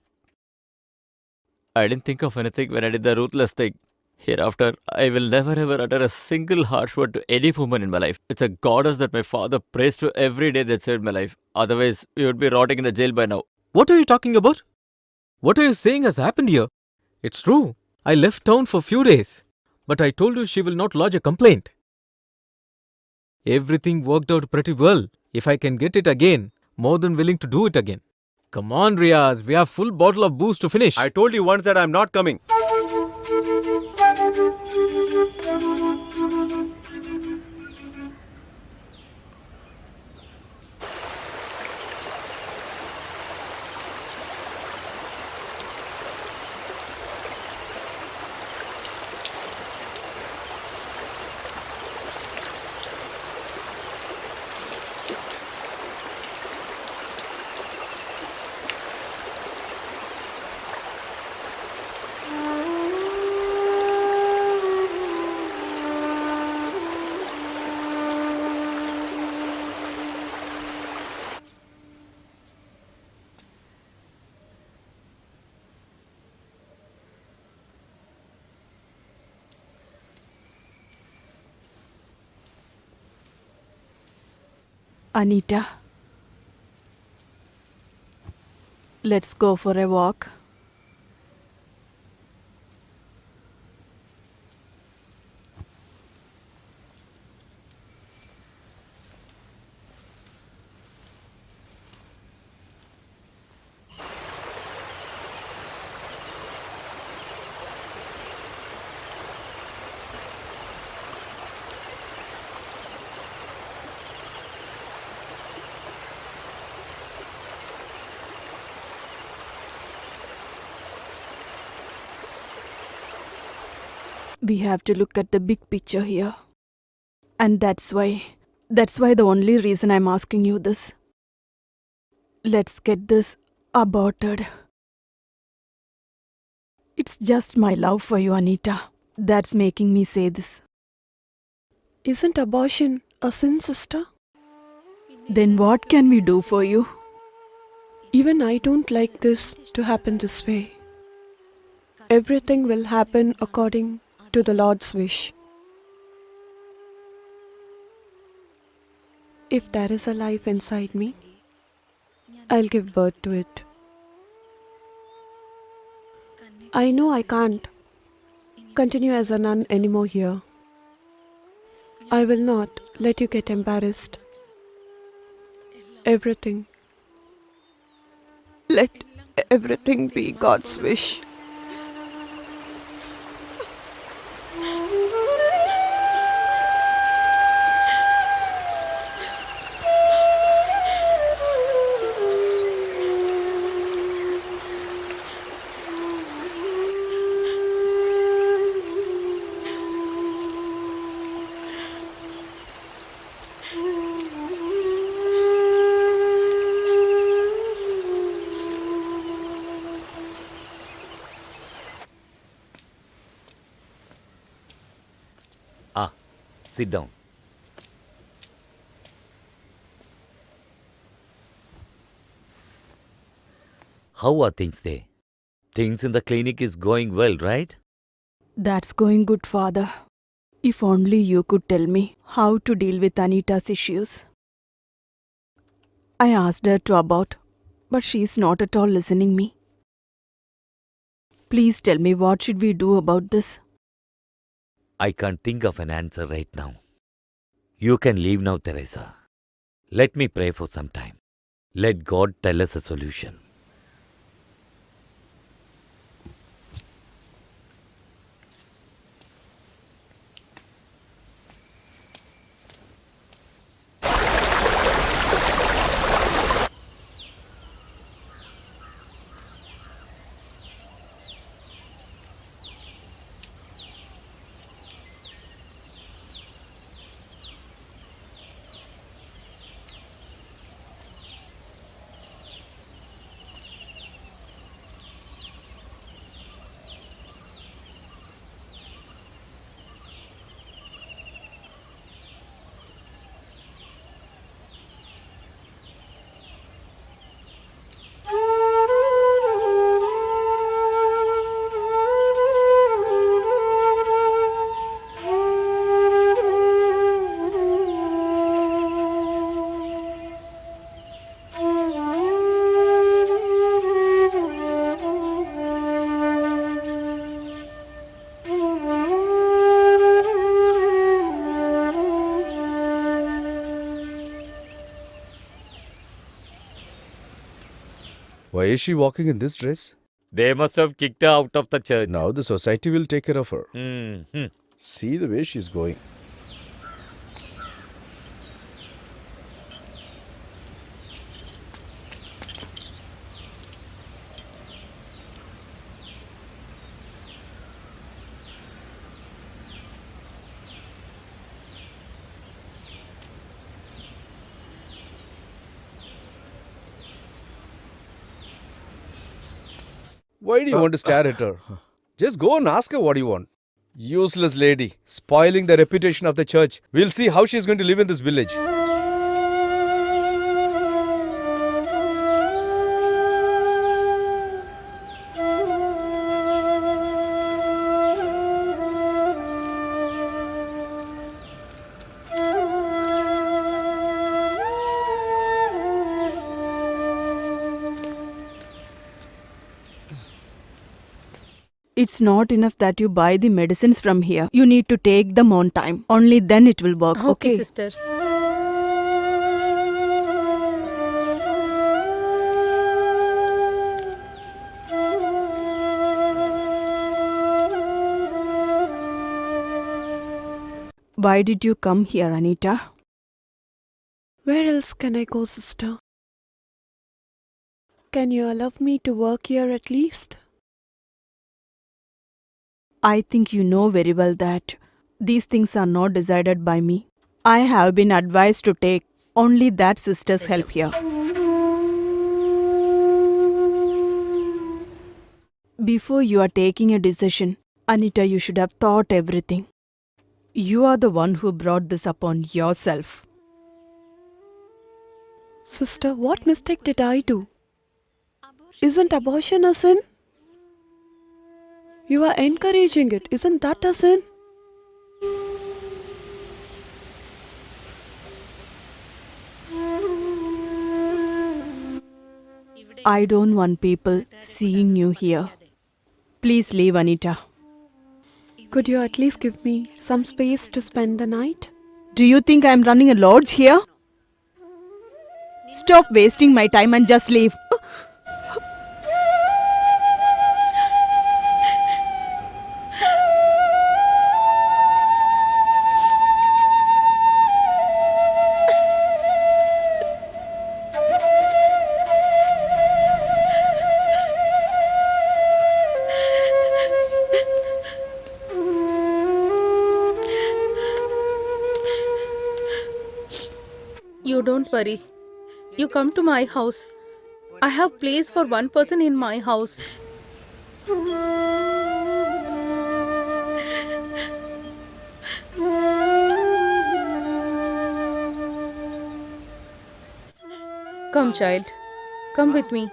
I didn't think of anything when I did the ruthless thing. Hereafter, I will never ever utter a single harsh word to any woman in my life. It's a goddess that my father prays to every day that saved my life. Otherwise, we would be rotting in the jail by now. What are you talking about? What are you saying has happened here? It's true. I left town for few days. But I told you she will not lodge a complaint. Everything worked out pretty well. If I can get it again, more than willing to do it again. Come on, Riaz. We have full bottle of booze to finish. I told you once that I'm not coming. Anita, let's go for a walk. We have to look at the big picture here. And that's why the only reason I'm asking you this. Let's get this aborted. It's just my love for you, Anita, that's making me say this. Isn't abortion a sin, sister? Then what can we do for you? Even I don't like this to happen this way. Everything will happen according to the Lord's wish. If there is a life inside me, I'll give birth to it. I know I can't continue as a nun anymore here. I will not let you get embarrassed. Let everything be God's wish. sit down. How are things there? Things in the clinic is going well, right? That's going good, father. If only you could tell me how to deal with Anita's issues. I asked her to abort, but she's not at all listening me. Please tell me, what should we do about this? I can't think of an answer right now. You can leave now, Teresa. Let me pray for some time. Let God tell us a solution. Why is she walking in this dress? They must have kicked her out of the church. Now the society will take care of her. Hmm. See the way she's going. Why do you want to stare at her? Just go and ask her what you want. Useless lady, spoiling the reputation of the church. We'll see how she's going to live in this village. It's not enough that you buy the medicines from here. You need to take them on time. Only then it will work, okay? sister. Why did you come here, Anita? Where else can I go, sister? Can you allow me to work here at least? I think you know very well that these things are not decided by me. I have been advised to take only that sister's help here. Before you are taking a decision, Anita, you should have thought everything. You are the one who brought this upon yourself. Sister, what mistake did I do? Isn't abortion a sin? You are encouraging it. Isn't that a sin? I don't want people seeing you here. Please leave, Anita. Could you at least give me some space to spend the night? Do you think I'm running a lodge here? Stop wasting my time and just leave. You don't worry. You come to my house. I have place for one person in my house. Come, child. Come with me.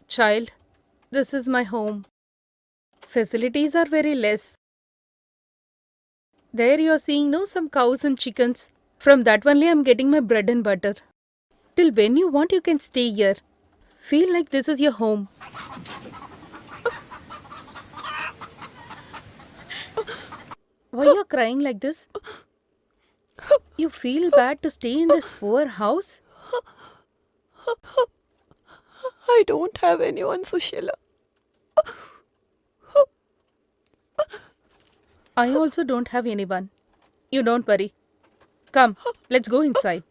Child, this is my home. Facilities are very less. There you're seeing no some cows and chickens. From that only I'm getting my bread and butter. Till when you want you can stay here. Feel like this is your home. Why you're crying like this? You feel bad to stay in this poor house? I don't have anyone, Sushila. I also don't have anyone. You don't worry. Come, let's go inside.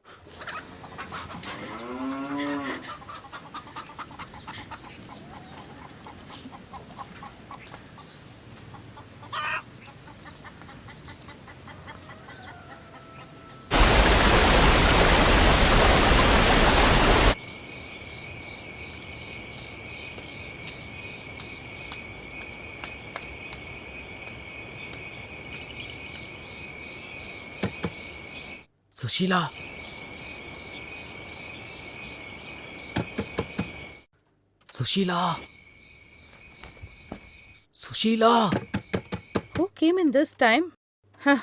Sushila. Sushila. Sushila. Who came in this time? Huh.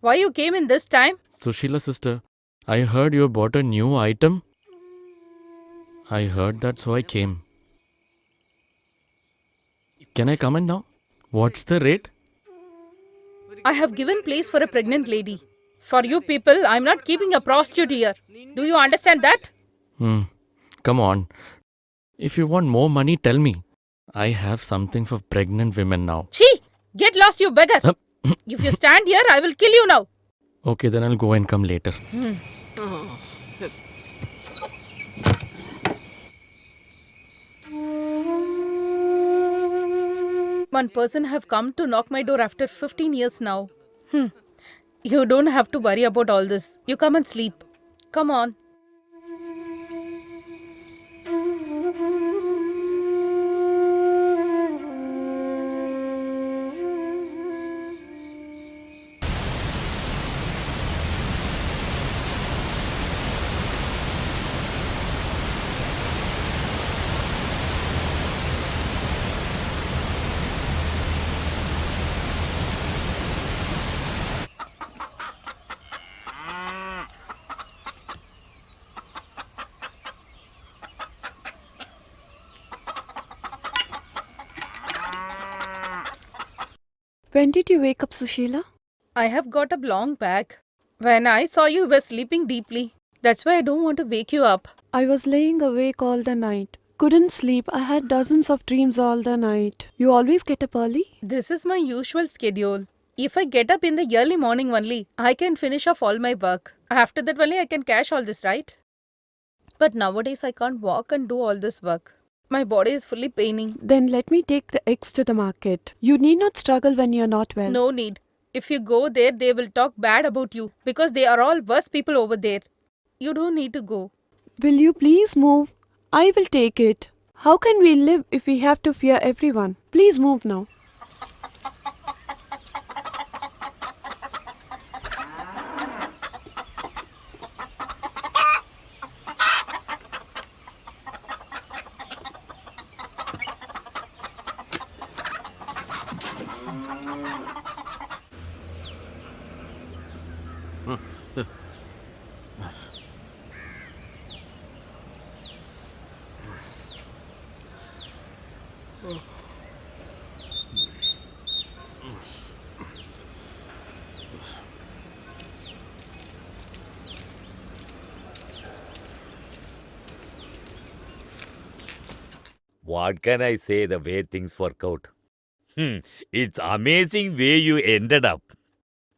Why you came in this time? Sushila sister, I heard you bought a new item. I heard that, so I came. Can I come in now? What's the rate? I have given place for a pregnant lady. For you people, I'm not keeping a prostitute here. Do you understand that? Come on. If you want more money, tell me. I have something for pregnant women now. Chee! Get lost, you beggar! If you stand here, I will kill you now. Okay, then I'll go and come later. One person have come to knock my door after 15 years now. You don't have to worry about all this. You come and sleep. Come on. When did you wake up, Sushila? I have got up long back. When I saw you were sleeping deeply. That's why I don't want to wake you up. I was laying awake all the night. Couldn't sleep. I had dozens of dreams all the night. You always get up early? This is my usual schedule. If I get up in the early morning only, I can finish off all my work. After that only I can cash all this, right? But nowadays I can't walk and do all this work. My body is fully paining. Then let me take the eggs to the market. You need not struggle when you're not well. No need. If you go there, they will talk bad about you because they are all worse people over there. You don't need to go. Will you please move? I will take it. How can we live if we have to fear everyone? Please move now. What can I say the way things work out? It's amazing way you ended up.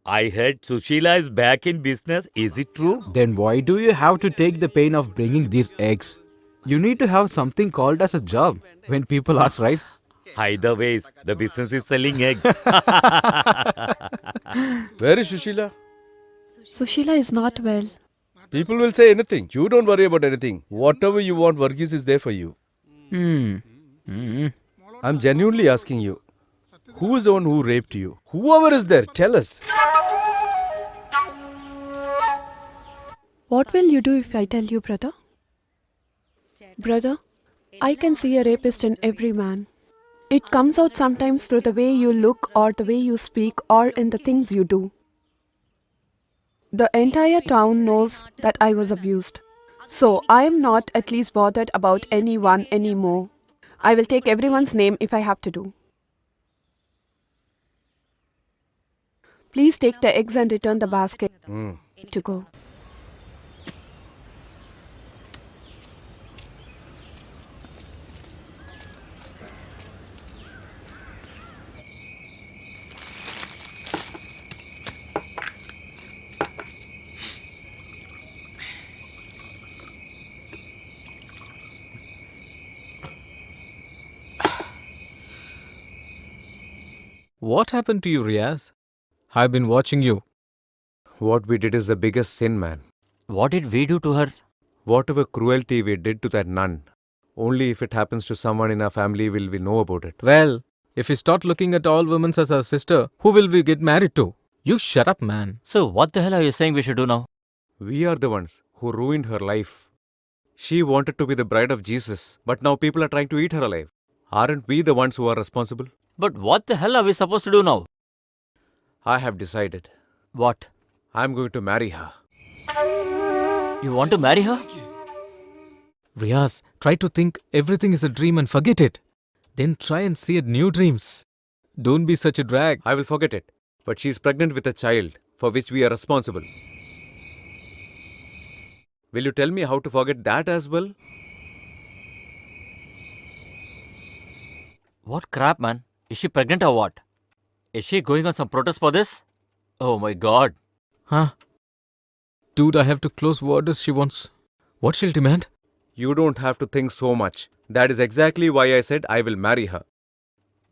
I heard Sushila is back in business. Is it true? Then why do you have to take the pain of bringing these eggs? You need to have something called as a job when people ask, right? Either ways, the business is selling eggs. Where is Sushila? Sushila is not well. People will say anything. You don't worry about anything. Whatever you want, Varghese is there for you. I'm genuinely asking you. Who is the one who raped you? Whoever is there, tell us. What will you do if I tell you, brother? Brother, I can see a rapist in every man. It comes out sometimes through the way you look or the way you speak or in the things you do. The entire town knows that I was abused. So I am not at least bothered about anyone anymore. I will take everyone's name if I have to do. Please take the eggs and return the basket to go. What happened to you, Riaz? I've been watching you. What we did is the biggest sin, man. What did we do to her? Whatever cruelty we did to that nun, only if it happens to someone in our family will we know about it. Well, if we start looking at all women as our sister, who will we get married to? You shut up, man. So what the hell are you saying we should do now? We are the ones who ruined her life. She wanted to be the bride of Jesus, but now people are trying to eat her alive. Aren't we the ones who are responsible? But what the hell are we supposed to do now? I have decided. What? I'm going to marry her. You want to marry her? Riaz, try to think everything is a dream and forget it. Then try and see new dreams. Don't be such a drag. I will forget it. But she is pregnant with a child for which we are responsible. Will you tell me how to forget that as well? What crap, man? Is she pregnant or what? Is she going on some protest for this? Oh my god. Huh? Dude, I have to close. What does she want? What she'll demand? You don't have to think so much. That is exactly why I said I will marry her.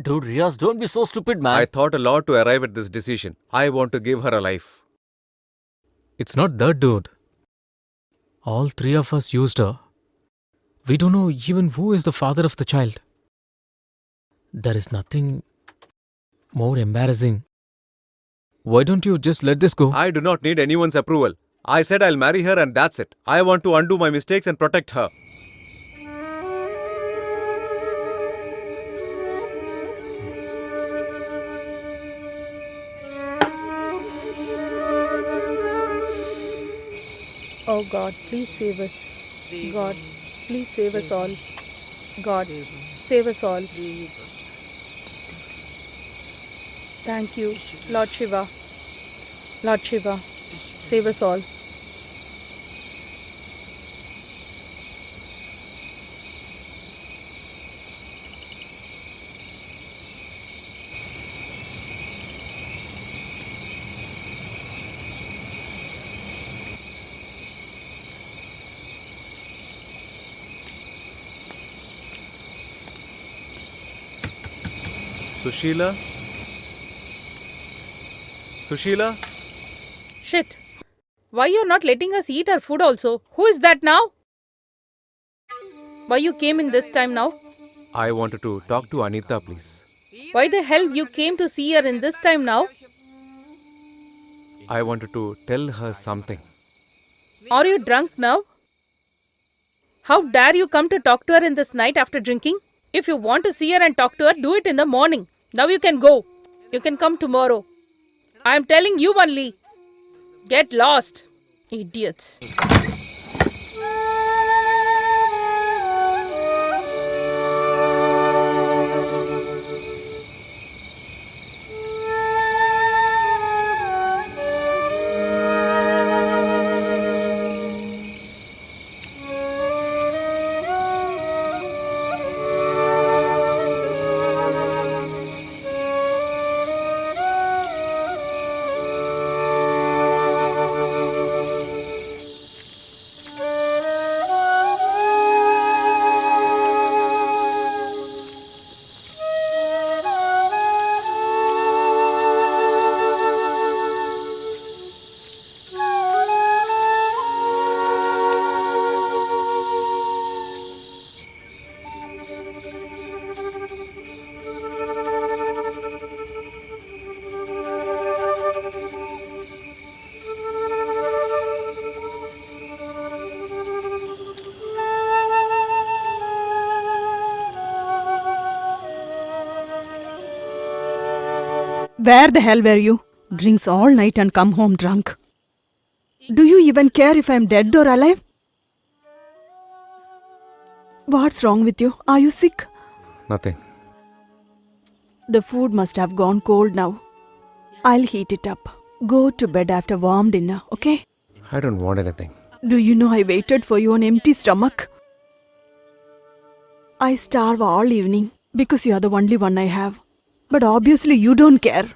Dude, Riaz, don't be so stupid, man. I thought a lot to arrive at this decision. I want to give her a life. It's not that, dude. All three of us used her. We don't know even who is the father of the child. There is nothing more embarrassing. Why don't you just let this go? I do not need anyone's approval. I said I'll marry her and that's it. I want to undo my mistakes and protect her. Oh God, please save us. God, please save us all. God, save us all. Thank you, Lord Shiva. Lord Shiva, save us all. Sushila? Sushila? Shit. Why you're not letting us eat our food also? Who is that now? Why you came in this time now? I wanted to talk to Anita, please. Why the hell you came to see her in this time now? I wanted to tell her something. Are you drunk now? How dare you come to talk to her in this night after drinking? If you want to see her and talk to her, do it in the morning. Now you can go. You can come tomorrow. I am telling you only. Get lost. Idiots. Where the hell were you? Drinks all night and come home drunk. Do you even care if I'm dead or alive? What's wrong with you? Are you sick? Nothing. The food must have gone cold now. I'll heat it up. Go to bed after warm dinner, okay? I don't want anything. Do you know I waited for you on empty stomach? I starve all evening because you are the only one I have. But obviously you don't care.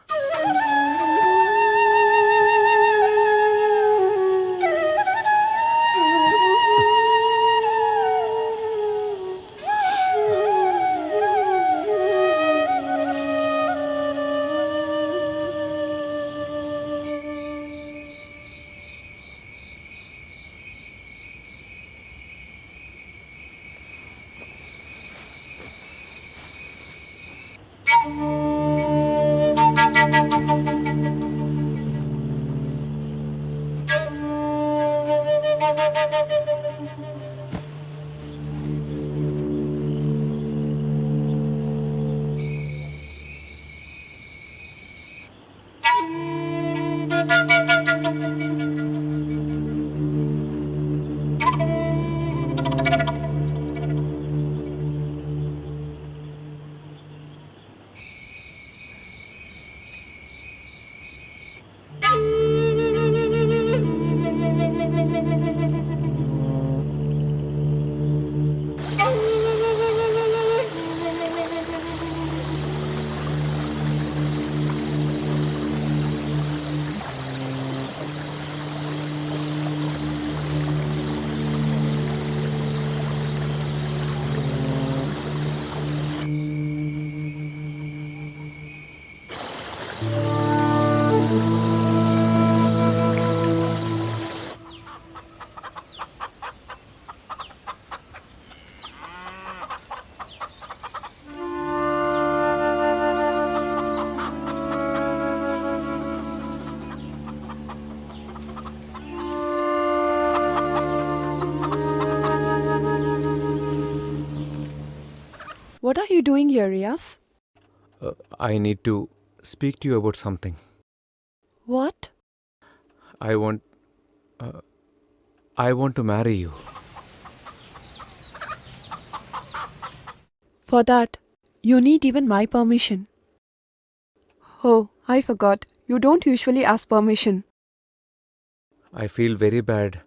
What are you doing here, Riaz? I need to speak to you about something. What? I want to marry you. For that, you need even my permission. Oh, I forgot. You don't usually ask permission. I feel very bad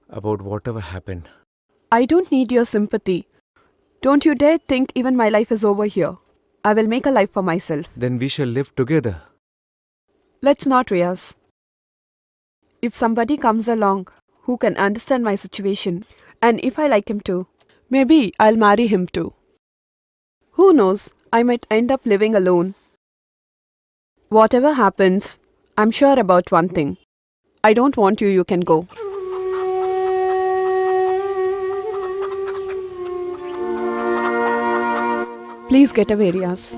about whatever happened. I don't need your sympathy. Don't you dare think even my life is over here. I will make a life for myself. Then we shall live together. Let's not, Riaz. If somebody comes along who can understand my situation, and if I like him too, maybe I'll marry him too. Who knows, I might end up living alone. Whatever happens, I'm sure about one thing. I don't want you, you can go. Please get away, Riaz.